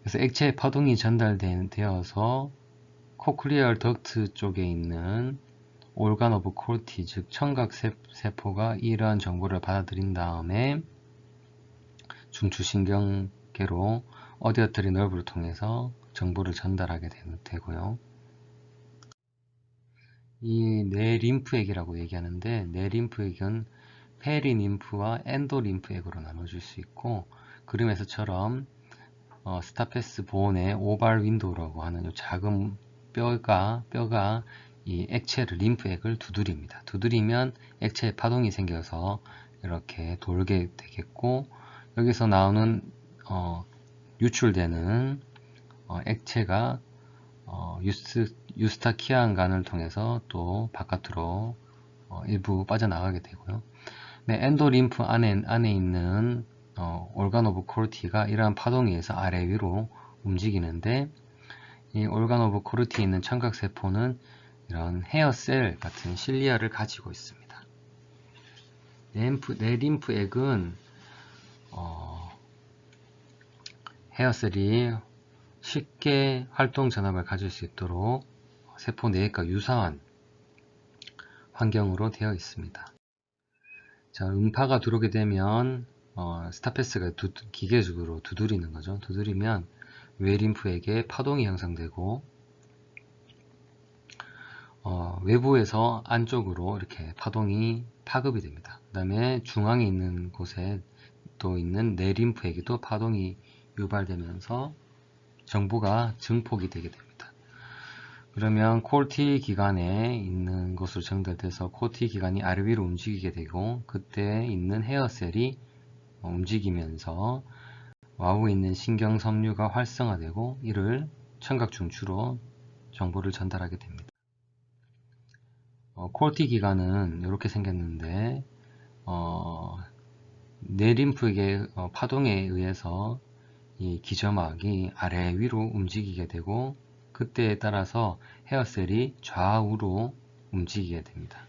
그래서 액체의 파동이 전달되어서 코클리얼 덕트 쪽에 있는 organ of corti, 즉 청각 세포가 이러한 정보를 받아들인 다음에 중추신경계로 어디어터리 너브를 통해서 정보를 전달하게 되고요. 이 뇌림프액이라고 얘기하는데, 뇌림프액은 페리림프와 엔도림프액으로 나눠질 수 있고, 그림에서처럼 스타패스 본의 오발 윈도우라고 하는 이 작은 뼈가 이 액체를, 림프액을 두드립니다. 두드리면 액체에 파동이 생겨서 이렇게 돌게 되겠고, 여기서 나오는 유출되는 액체가 유스타키안관을 통해서 또 바깥으로 일부 빠져나가게 되고요. 네, 엔도림프 안에 있는 organ of corti가 이러한 파동에 의해서 아래 위로 움직이는데, 이 organ of corti에 있는 청각세포는 이런 헤어셀 같은 실리아를 가지고 있습니다. 뇌림프액은 헤어셀이 쉽게 활동 전압을 가질 수 있도록 세포 내액과 유사한 환경으로 되어 있습니다. 자, 음파가 들어오게 되면 스타패스가 기계적으로 두드리는 거죠. 두드리면 뇌림프액에 파동이 형성되고 외부에서 안쪽으로 이렇게 파동이 파급이 됩니다. 그 다음에 중앙에 있는 곳에 또 있는 뇌림프액에도 파동이 유발되면서 정보가 증폭이 되게 됩니다. 그러면 콜티 기관에 있는 곳으로 전달돼서 콜티 기관이 아래 위로 움직이게 되고, 그때 있는 헤어셀이 움직이면서 와우에 있는 신경 섬유가 활성화되고, 이를 청각 중추로 정보를 전달하게 됩니다. 콜티 기관은 이렇게 생겼는데, 뇌림프액의 파동에 의해서 이 기저막이 아래 위로 움직이게 되고, 그때에 따라서 헤어셀이 좌우로 움직이게 됩니다.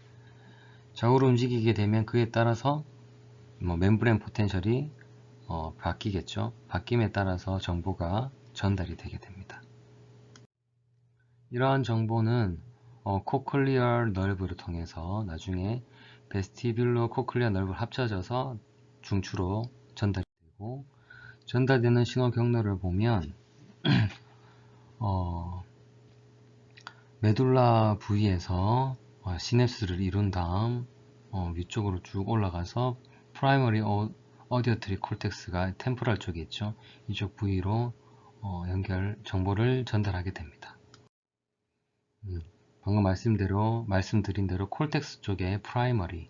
좌우로 움직이게 되면 그에 따라서 멤브레인 포텐셜이 바뀌겠죠. 바뀜에 따라서 정보가 전달이 되게 됩니다. 이러한 정보는 코클리얼 널브를 통해서 나중에 베스티뷸러 코클리얼 널브를 합쳐져서 중추로 전달이 되고, 전달되는 신호 경로를 보면 메둘라 부위에서 시냅스를 이룬 다음 위쪽으로 쭉 올라가서 프라이머리 어디어터리 콜텍스가 템포럴 쪽에 있죠. 이쪽 부위로 정보를 전달하게 됩니다. 방금 말씀드린 대로 콜텍스 쪽에 프라이머리,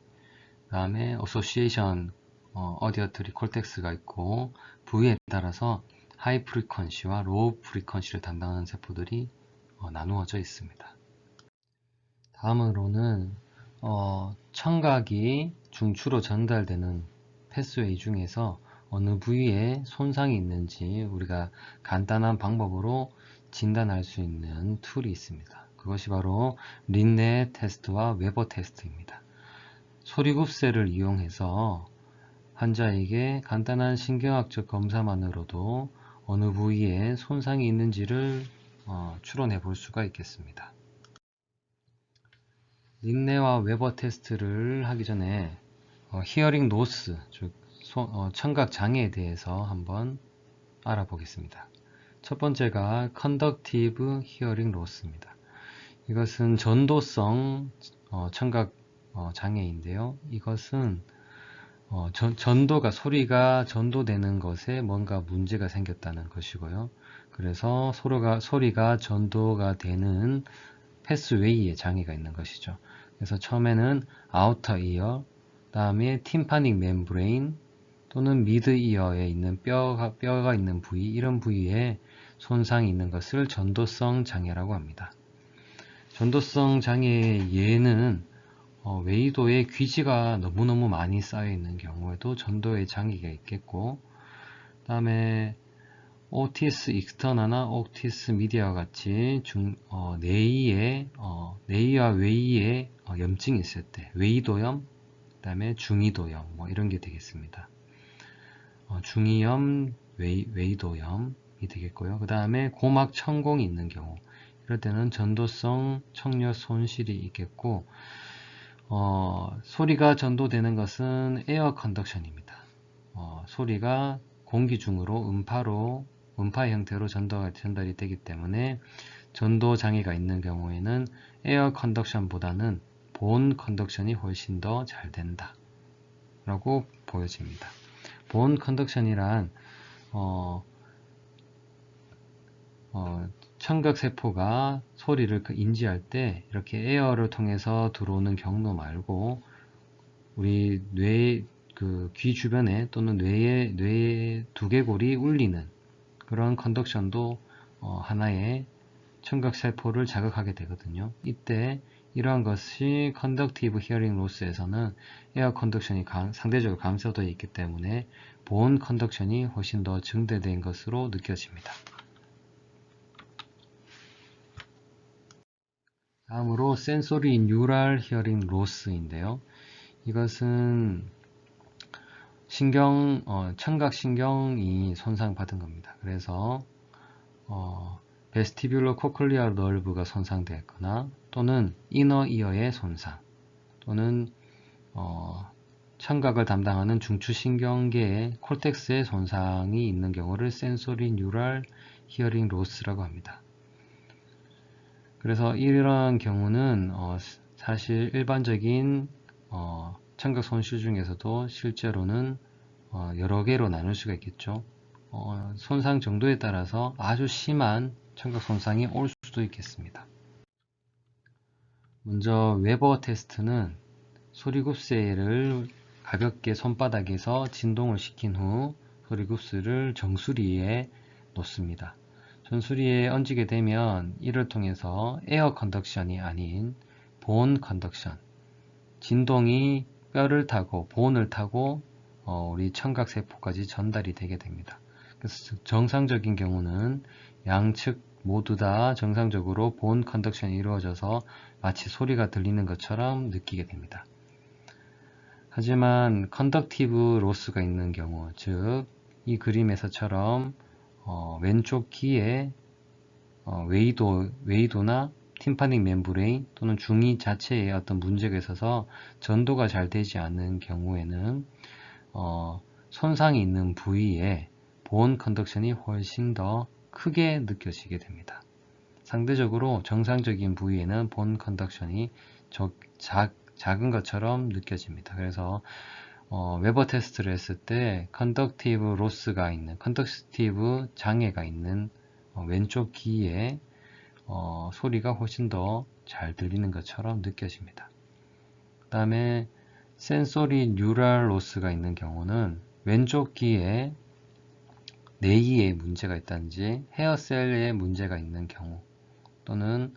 그 다음에 어소시에이션 어디어터리 콜텍스가 있고, 부위에 따라서 하이 프리퀀시와 로우 프리퀀시를 담당하는 세포들이 나누어져 있습니다. 다음으로는 청각이 중추로 전달되는 패스웨이 중에서 어느 부위에 손상이 있는지 우리가 간단한 방법으로 진단할 수 있는 툴이 있습니다. 그것이 바로 린네 테스트와 웨버 테스트입니다. 소리굽새를 이용해서 환자에게 간단한 신경학적 검사만으로도 어느 부위에 손상이 있는지를 추론해 볼 수가 있겠습니다. 린네와 웨버 테스트를 하기 전에 히어링 로스, 즉 청각 장애에 대해서 한번 알아보겠습니다. 첫 번째가 컨덕티브 히어링 로스입니다. 이것은 전도성 청각 장애인데요. 이것은 전도가 소리가 전도되는 것에 뭔가 문제가 생겼다는 것이고요. 그래서 소리가 전도가 되는 패스웨이에 장애가 있는 것이죠. 그래서 처음에는 아우터 이어, 다음에 팀파닉 멤브레인 또는 미드 이어에 있는 뼈가 있는 부위, 이런 부위에 손상이 있는 것을 전도성 장애라고 합니다. 전도성 장애의 예는 웨이도에 귀지가 너무너무 많이 쌓여 있는 경우에도 전도의 장애가 있겠고, 그 다음에 오티스 익스터나나 오티스 미디어와 같이 뇌이와 웨이에 염증이 있을 때 웨이도염, 그 다음에 중이도염 뭐 이런 게 되겠습니다. 중이염, 웨이도염이 되겠고요. 그 다음에 고막 천공이 있는 경우, 이럴 때는 전도성 청력 손실이 있겠고, 소리가 전도되는 것은 에어 컨덕션입니다. 소리가 공기 중으로 음파 형태로 전달이 되기 때문에 전도 장애가 있는 경우에는 에어 컨덕션보다는 본 컨덕션이 훨씬 더 잘 된다 라고 보여집니다. 본 컨덕션이란 청각세포가 소리를 인지할 때 이렇게 에어를 통해서 들어오는 경로 말고 우리 귀 주변에 또는 뇌의 두개골이 울리는 그런 컨덕션도 하나의 청각세포를 자극하게 되거든요. 이때 이러한 것이 컨덕티브 히어링 로스에서는 에어 컨덕션이 상대적으로 감소되어 있기 때문에 본 컨덕션이 훨씬 더 증대된 것으로 느껴집니다. 다음으로 센소리 뉴럴 히어링 로스인데요. 이것은 청각신경이 손상받은 겁니다. 그래서 베스티뷸러 코클리아 널브가 손상되었거나 또는 이너 이어의 손상 또는 청각을 담당하는 중추신경계의 콜텍스의 손상이 있는 경우를 센소리 뉴럴 히어링 로스라고 합니다. 그래서 이런 경우는 사실 일반적인 청각 손실 중에서도 실제로는 여러 개로 나눌 수가 있겠죠. 손상 정도에 따라서 아주 심한 청각 손상이 올 수도 있겠습니다. 먼저 웨버 테스트는 소리굽새를 가볍게 손바닥에서 진동을 시킨 후 소리굽스를 정수리에 놓습니다. 정수리에 얹게 되면 이를 통해서 에어 컨덕션이 아닌 본 컨덕션, 진동이 뼈를 타고 본을 타고 우리 청각세포까지 전달이 되게 됩니다. 그래서 정상적인 경우는 양측 모두 다 정상적으로 본 컨덕션이 이루어져서 마치 소리가 들리는 것처럼 느끼게 됩니다. 하지만 컨덕티브 로스가 있는 경우, 즉 이 그림에서처럼 왼쪽 귀에 웨이도나 팀파닉 멤브레인 또는 중이 자체에 어떤 문제가 있어서 전도가 잘 되지 않는 경우에는 손상이 있는 부위에 본 컨덕션이 훨씬 더 크게 느껴지게 됩니다. 상대적으로 정상적인 부위에는 본 컨덕션이 작은 것처럼 느껴집니다. 그래서 웨버 테스트를 했을 때 컨덕티브 장애가 있는 왼쪽 귀에 소리가 훨씬 더 잘 들리는 것처럼 느껴집니다. 그 다음에 센소리 뉴럴 로스가 있는 경우는 왼쪽 귀에 뇌이에 문제가 있다든지 헤어셀에 문제가 있는 경우 또는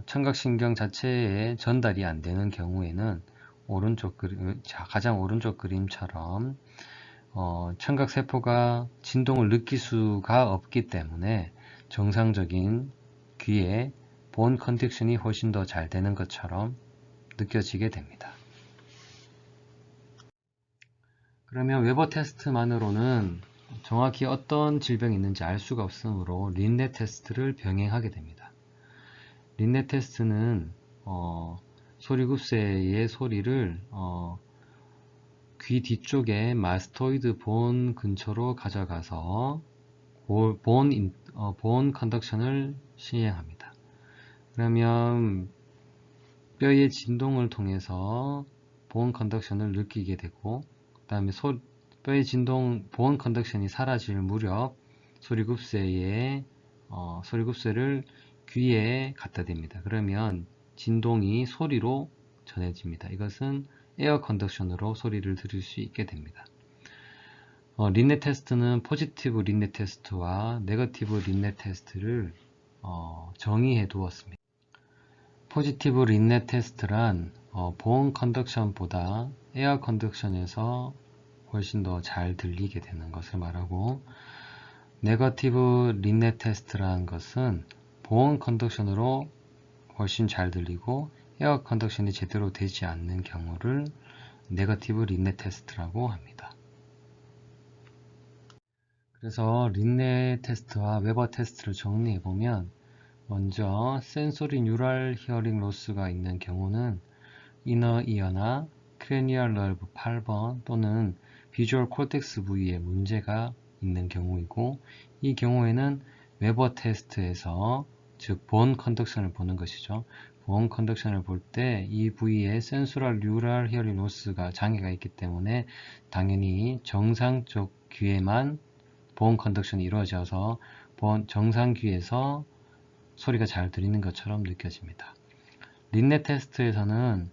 청각신경 자체에 전달이 안 되는 경우에는 가장 오른쪽 그림처럼 청각세포가 진동을 느낄 수가 없기 때문에 정상적인 귀에 본 컨덕션이 훨씬 더 잘 되는 것처럼 느껴지게 됩니다. 그러면 웨버 테스트만으로는 정확히 어떤 질병이 있는지 알 수가 없으므로 린네 테스트를 병행하게 됩니다. 린네 테스트는 소리굽새의 소리를 귀 뒤쪽에 마스토이드 본 근처로 가져가서 본 컨덕션을 시행합니다. 그러면 뼈의 진동을 통해서 본 컨덕션을 느끼게 되고, 그 다음에 뼈의 진동, 본 컨덕션이 사라질 무렵 소리급쇠를 귀에 갖다 댑니다. 그러면 진동이 소리로 전해집니다. 이것은 에어 컨덕션으로 소리를 들을 수 있게 됩니다. 린네 테스트는 포지티브 린네 테스트와 네거티브 린네 테스트를 정의해 두었습니다. 포지티브 린네 테스트란 보온 컨덕션보다 에어 컨덕션에서 훨씬 더 잘 들리게 되는 것을 말하고, 네거티브 린네 테스트라는 것은 보온 컨덕션으로 훨씬 잘 들리고 에어 컨덕션이 제대로 되지 않는 경우를 네거티브 린네 테스트라고 합니다. 그래서 린네 테스트와 웨버 테스트를 정리해 보면, 먼저 센소리 뉴럴 히어링 로스가 있는 경우는 이너 이어나 크레니얼 너브 8번 또는 비주얼 콜텍스 부위에 문제가 있는 경우이고, 이 경우에는 웨버 테스트에서, 즉 본 컨덕션을 보는 것이죠. 본 컨덕션을 볼 때 이 부위에 센소럴 뉴럴 히어링 로스가 장애가 있기 때문에 당연히 정상 쪽 귀에만 본 컨덕션이 이루어져서 정상 귀에서 소리가 잘 들리는 것처럼 느껴집니다. 린네 테스트에서는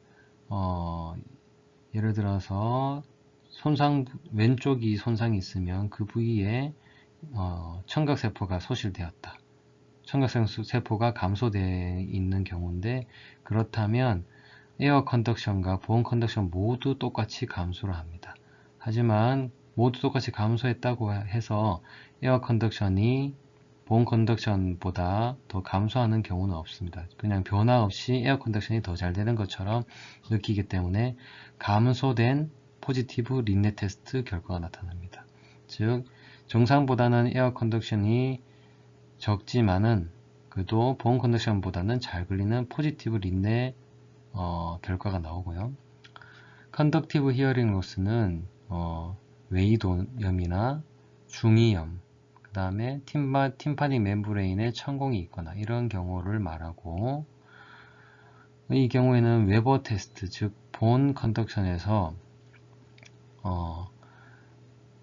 예를 들어서 왼쪽이 손상이 있으면 그 부위에 청각세포가 소실되었다, 청각세포가 감소되어 있는 경우인데, 그렇다면 에어 컨덕션과 보온 컨덕션 모두 똑같이 감소를 합니다. 하지만 모두 똑같이 감소했다고 해서 에어 컨덕션이 보온 컨덕션보다 더 감소하는 경우는 없습니다. 그냥 변화 없이 에어 컨덕션이 더 잘 되는 것처럼 느끼기 때문에 감소된 포지티브 린네 테스트 결과가 나타납니다. 즉 정상보다는 에어 컨덕션이 적지만은 그래도 보온 컨덕션보다는 잘 걸리는 포지티브 린네 결과가 나오고요. 컨덕티브 히어링 로스는 웨이도염이나 중이염, 그 다음에 팀파닉 멤브레인에 천공이 있거나 이런 경우를 말하고, 이 경우에는 웨버 테스트, 즉 본 컨덕션에서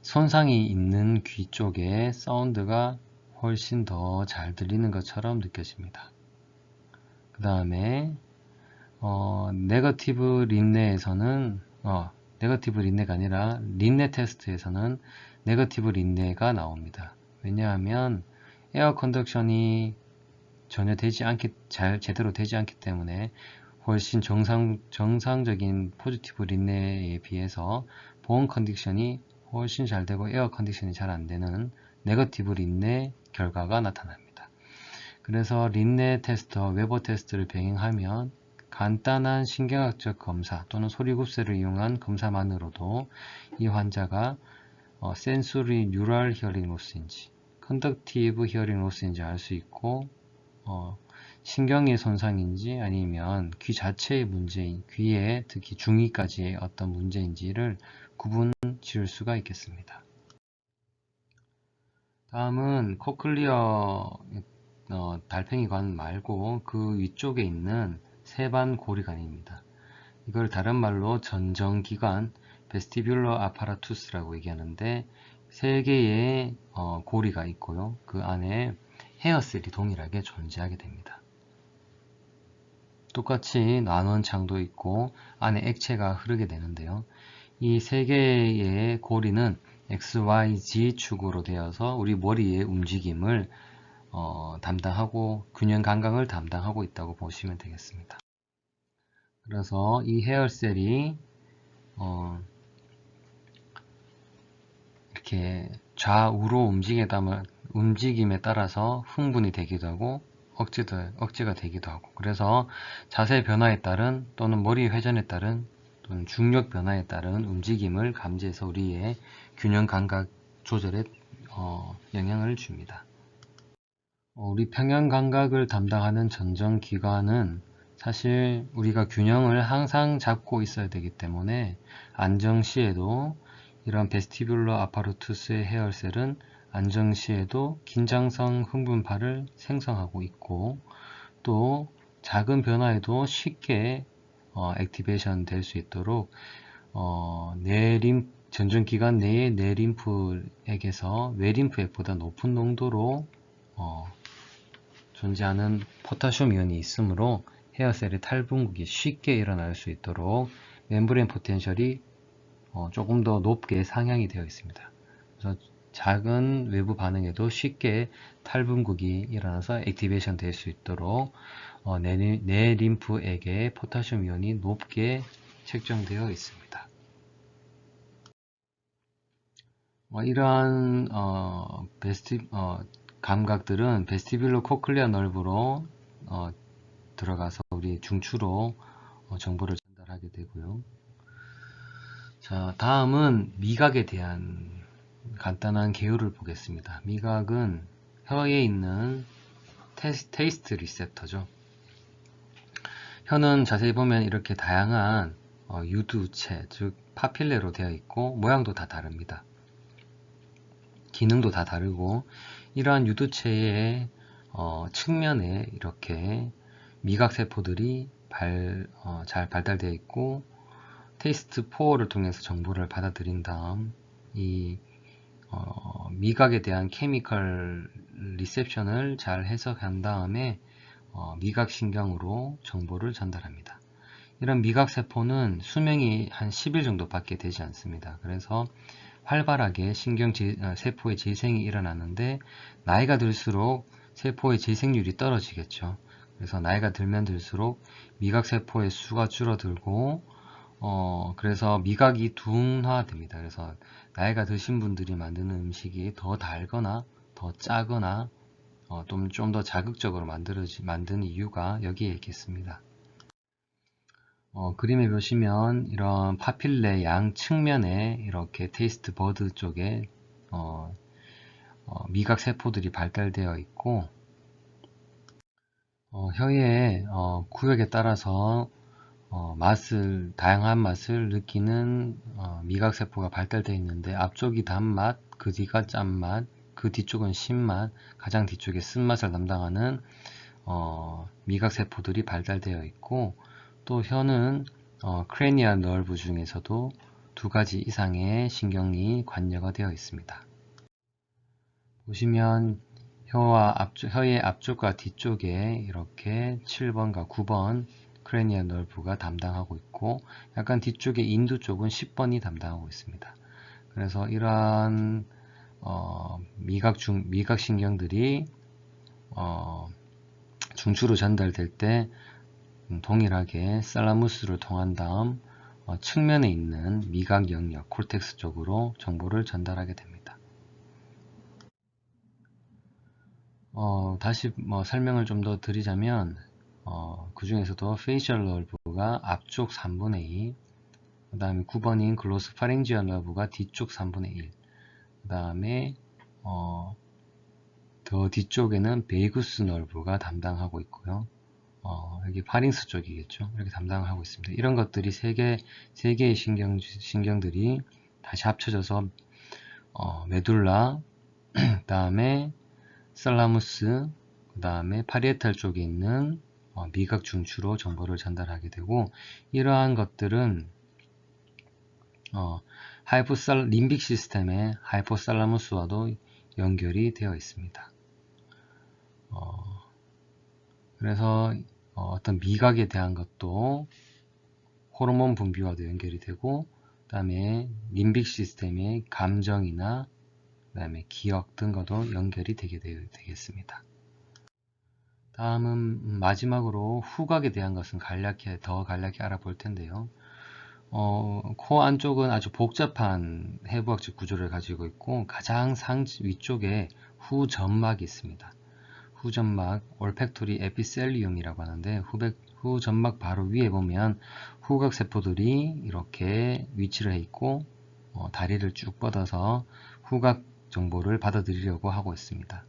손상이 있는 귀 쪽에 사운드가 훨씬 더 잘 들리는 것처럼 느껴집니다. 그 다음에 네거티브 린네가 아니라 린네 테스트에서는 네거티브 린네가 나옵니다. 왜냐하면 에어 컨덕션이 전혀 제대로 되지 않기 때문에 훨씬 정상적인 포지티브 린네에 비해서 보온 컨디션이 훨씬 잘 되고 에어 컨디션이 잘 안 되는 네거티브 린네 결과가 나타납니다. 그래서 린네 테스트와 웨버 테스트를 병행하면 간단한 신경학적 검사 또는 소리급쇠를 이용한 검사만으로도 이 환자가 센소리 뉴럴 히어링 로스인지 컨덕티브 히어링 로스인지 알 수 있고, 신경의 손상인지 아니면 귀 자체의 문제인, 귀에 특히 중이까지의 어떤 문제인지를 구분 지을 수가 있겠습니다. 다음은 코클리어 달팽이관 말고 그 위쪽에 있는 세반 고리관입니다. 이걸 다른 말로 전정기관, 베스티뷸러 아파라투스라고 얘기하는데, 세 개의 고리가 있고요. 그 안에 헤어셀이 동일하게 존재하게 됩니다. 똑같이 나눈 창도 있고 안에 액체가 흐르게 되는데요. 이 세 개의 고리는 XYZ 축으로 되어서 우리 머리의 움직임을 담당하고 균형 감각을 담당하고 있다고 보시면 되겠습니다. 그래서 이 헤어셀이 이렇게 좌우로 움직임에 따라서 흥분이 되기도 하고 억제가 되기도 하고, 그래서 자세 변화에 따른 또는 머리 회전에 따른 또는 중력 변화에 따른 움직임을 감지해서 우리의 균형 감각 조절에 영향을 줍니다. 우리 평형 감각을 담당하는 전정기관은 사실 우리가 균형을 항상 잡고 있어야 되기 때문에 안정시에도 이런 베스티뷸러 아파루투스의 헤어셀은 안정시에도 긴장성 흥분파를 생성하고 있고, 또 작은 변화에도 쉽게 액티베이션 될 수 있도록 전정기관 내의 뇌림프액에서 외림프액보다 높은 농도로 존재하는 포타슘 이온이 있으므로 헤어셀의 탈분국이 쉽게 일어날 수 있도록 멤브레인 포텐셜이 조금 더 높게 상향이 되어 있습니다. 그래서 작은 외부 반응에도 쉽게 탈분국이 일어나서 액티베이션 될 수 있도록 뇌림프액에 포타슘 이온이 높게 책정되어 있습니다. 이러한 감각들은 베스티뷸러 코클리아 널브로 들어가서 우리 중추로 정보를 전달하게 되고요. 자, 다음은 미각에 대한 간단한 개요를 보겠습니다. 미각은 혀에 있는 테이스트 리셉터죠. 혀는 자세히 보면 이렇게 다양한 유두체, 즉 파필레로 되어 있고 모양도 다 다릅니다. 기능도 다 다르고, 이러한 유두체의 측면에 이렇게 미각세포들이 잘 발달되어 있고, 테이스트 포어를 통해서 정보를 받아들인 다음 이 미각에 대한 케미컬 리셉션을 잘 해석한 다음에 미각신경으로 정보를 전달합니다. 이런 미각세포는 수명이 한 10일 정도밖에 되지 않습니다. 그래서 활발하게 세포의 재생이 일어나는데, 나이가 들수록 세포의 재생률이 떨어지겠죠. 그래서 나이가 들면 들수록 미각세포의 수가 줄어들고, 그래서 미각이 둔화됩니다. 그래서 나이가 드신 분들이 만드는 음식이 더 달거나 더 짜거나 좀 더 자극적으로 만드는 이유가 여기에 있겠습니다. 그림에 보시면 이런 파필레 양 측면에 이렇게 테이스트 버드 쪽에 미각 세포들이 발달되어 있고, 혀의 구역에 따라서 다양한 맛을 느끼는 미각 세포가 발달되어 있는데, 앞쪽이 단맛, 그 뒤가 짠맛, 그 뒤쪽은 신맛, 가장 뒤쪽에 쓴맛을 담당하는 미각 세포들이 발달되어 있고, 또 혀는 크레니얼 널브 중에서도 2가지 이상의 신경이 관여가 되어 있습니다. 보시면 혀의 앞쪽과 뒤쪽에 이렇게 7번과 9번 크레니얼 널브가 담당하고 있고, 약간 뒤쪽에 인두 쪽은 10번이 담당하고 있습니다. 그래서 이러한 미각 신경들이 중추로 전달될 때 동일하게 살라무스를 통한 다음 측면에 있는 미각 영역 콜텍스 쪽으로 정보를 전달하게 됩니다. 다시 설명을 좀 더 드리자면, 그 중에서도 페이셜 너브가 앞쪽 3분의 2, 그 다음에 9번인 글로스파링지얼 너브가 뒤쪽 3분의 1, 그 다음에 더 뒤쪽에는 베이구스 너브가 담당하고 있고요. 여기 파링스 쪽이겠죠. 이렇게 담당을 하고 있습니다. 이런 것들이 세 개의 신경들이 다시 합쳐져서 메둘라, 그 다음에 살라무스, 그 다음에 파리에탈 쪽에 있는 미각 중추로 정보를 전달하게 되고, 이러한 것들은 림빅 시스템의 하이포살라무스와도 연결이 되어 있습니다. 그래서 어떤 미각에 대한 것도 호르몬 분비와도 연결이 되고, 그 다음에 림빅 시스템의 감정이나 그 다음에 기억 등과도 연결이 되겠습니다. 다음은 마지막으로 후각에 대한 것은 더 간략히 알아볼 텐데요. 코 안쪽은 아주 복잡한 해부학적 구조를 가지고 있고, 가장 위쪽에 후점막이 있습니다. 후점막, 올팩토리 에피셀리움이라고 하는데, 후점막 바로 위에 보면 후각세포들이 이렇게 위치를 해 있고, 다리를 쭉 뻗어서 후각 정보를 받아들이려고 하고 있습니다.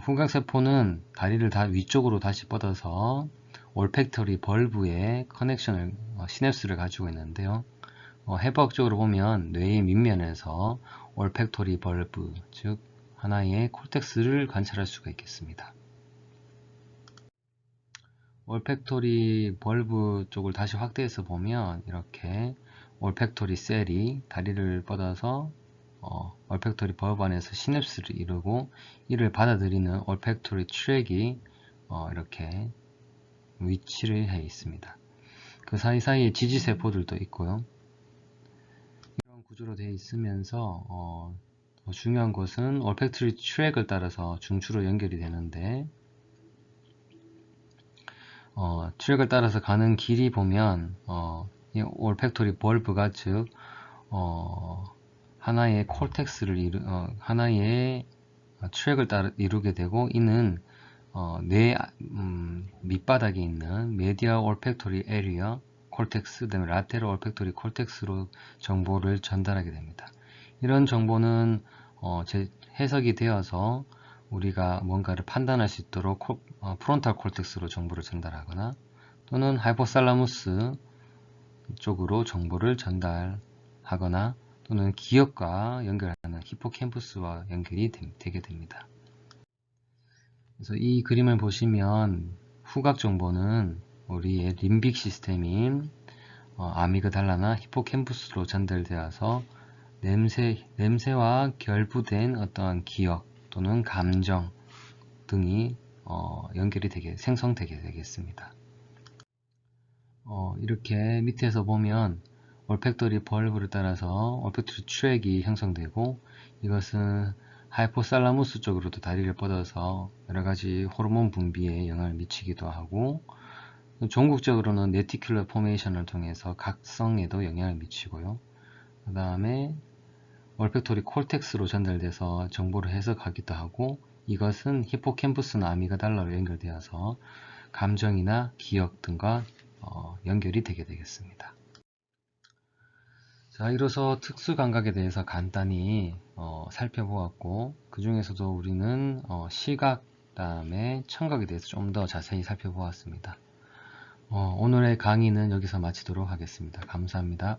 후각세포는 다리를 다 위쪽으로 다시 뻗어서 올팩토리 벌브의 커넥션을 시냅스를 가지고 있는데요. 해부학적으로 보면 뇌의 밑면에서 올팩토리 벌브, 즉 하나의 콜텍스를 관찰할 수가 있겠습니다. 올팩토리 벌브 쪽을 다시 확대해서 보면 이렇게 올팩토리 셀이 다리를 뻗어서 올팩토리 벌브 안에서 시냅스를 이루고 이를 받아들이는 올팩토리 트랙이 이렇게 위치를 해 있습니다. 그 사이사이에 지지세포들도 있고요. 이런 구조로 되어 있으면서 중요한 것은 올팩토리 트랙을 따라서 중추로 연결이 되는데 트랙을 따라서 가는 길이 보면 이 올팩토리 벌브가 즉 하나의 콜텍스를 하나의 트랙을 따라 이루게 되고 이는 뇌 밑바닥에 있는 메디아 올팩토리 에리어 콜텍스, 그다음에 라테럴 올팩토리 콜텍스로 정보를 전달하게 됩니다. 이런 정보는 해석이 되어서 우리가 뭔가를 판단할 수 있도록 프론탈 콜텍스로 정보를 전달하거나 또는 하이포살라무스 쪽으로 정보를 전달하거나 또는 기억과 연결하는 히포캠퍼스와 연결이 되게 됩니다. 그래서 이 그림을 보시면 후각 정보는 우리의 림빅 시스템인 아미그달라나 히포캠퍼스로 전달되어서 냄새와 결부된 어떠한 기억 또는 감정 등이 연결이 생성되게 되겠습니다. 이렇게 밑에서 보면 올팩토리 벌브를 따라서 올팩토리 트랙이 형성되고 이것은 하이포살라무스 쪽으로도 다리를 뻗어서 여러가지 호르몬 분비에 영향을 미치기도 하고 종국적으로는 레티큘러 포메이션을 통해서 각성에도 영향을 미치고요. 그 다음에 올팩토리 콜텍스로 전달돼서 정보를 해석하기도 하고 이것은 히포캠퍼스나 아미그달라로 연결되어서 감정이나 기억 등과 연결이 되게 되겠습니다. 자, 이로써 특수감각에 대해서 간단히 살펴보았고 그 중에서도 우리는 시각, 다음에 청각에 대해서 좀 더 자세히 살펴보았습니다. 오늘의 강의는 여기서 마치도록 하겠습니다. 감사합니다.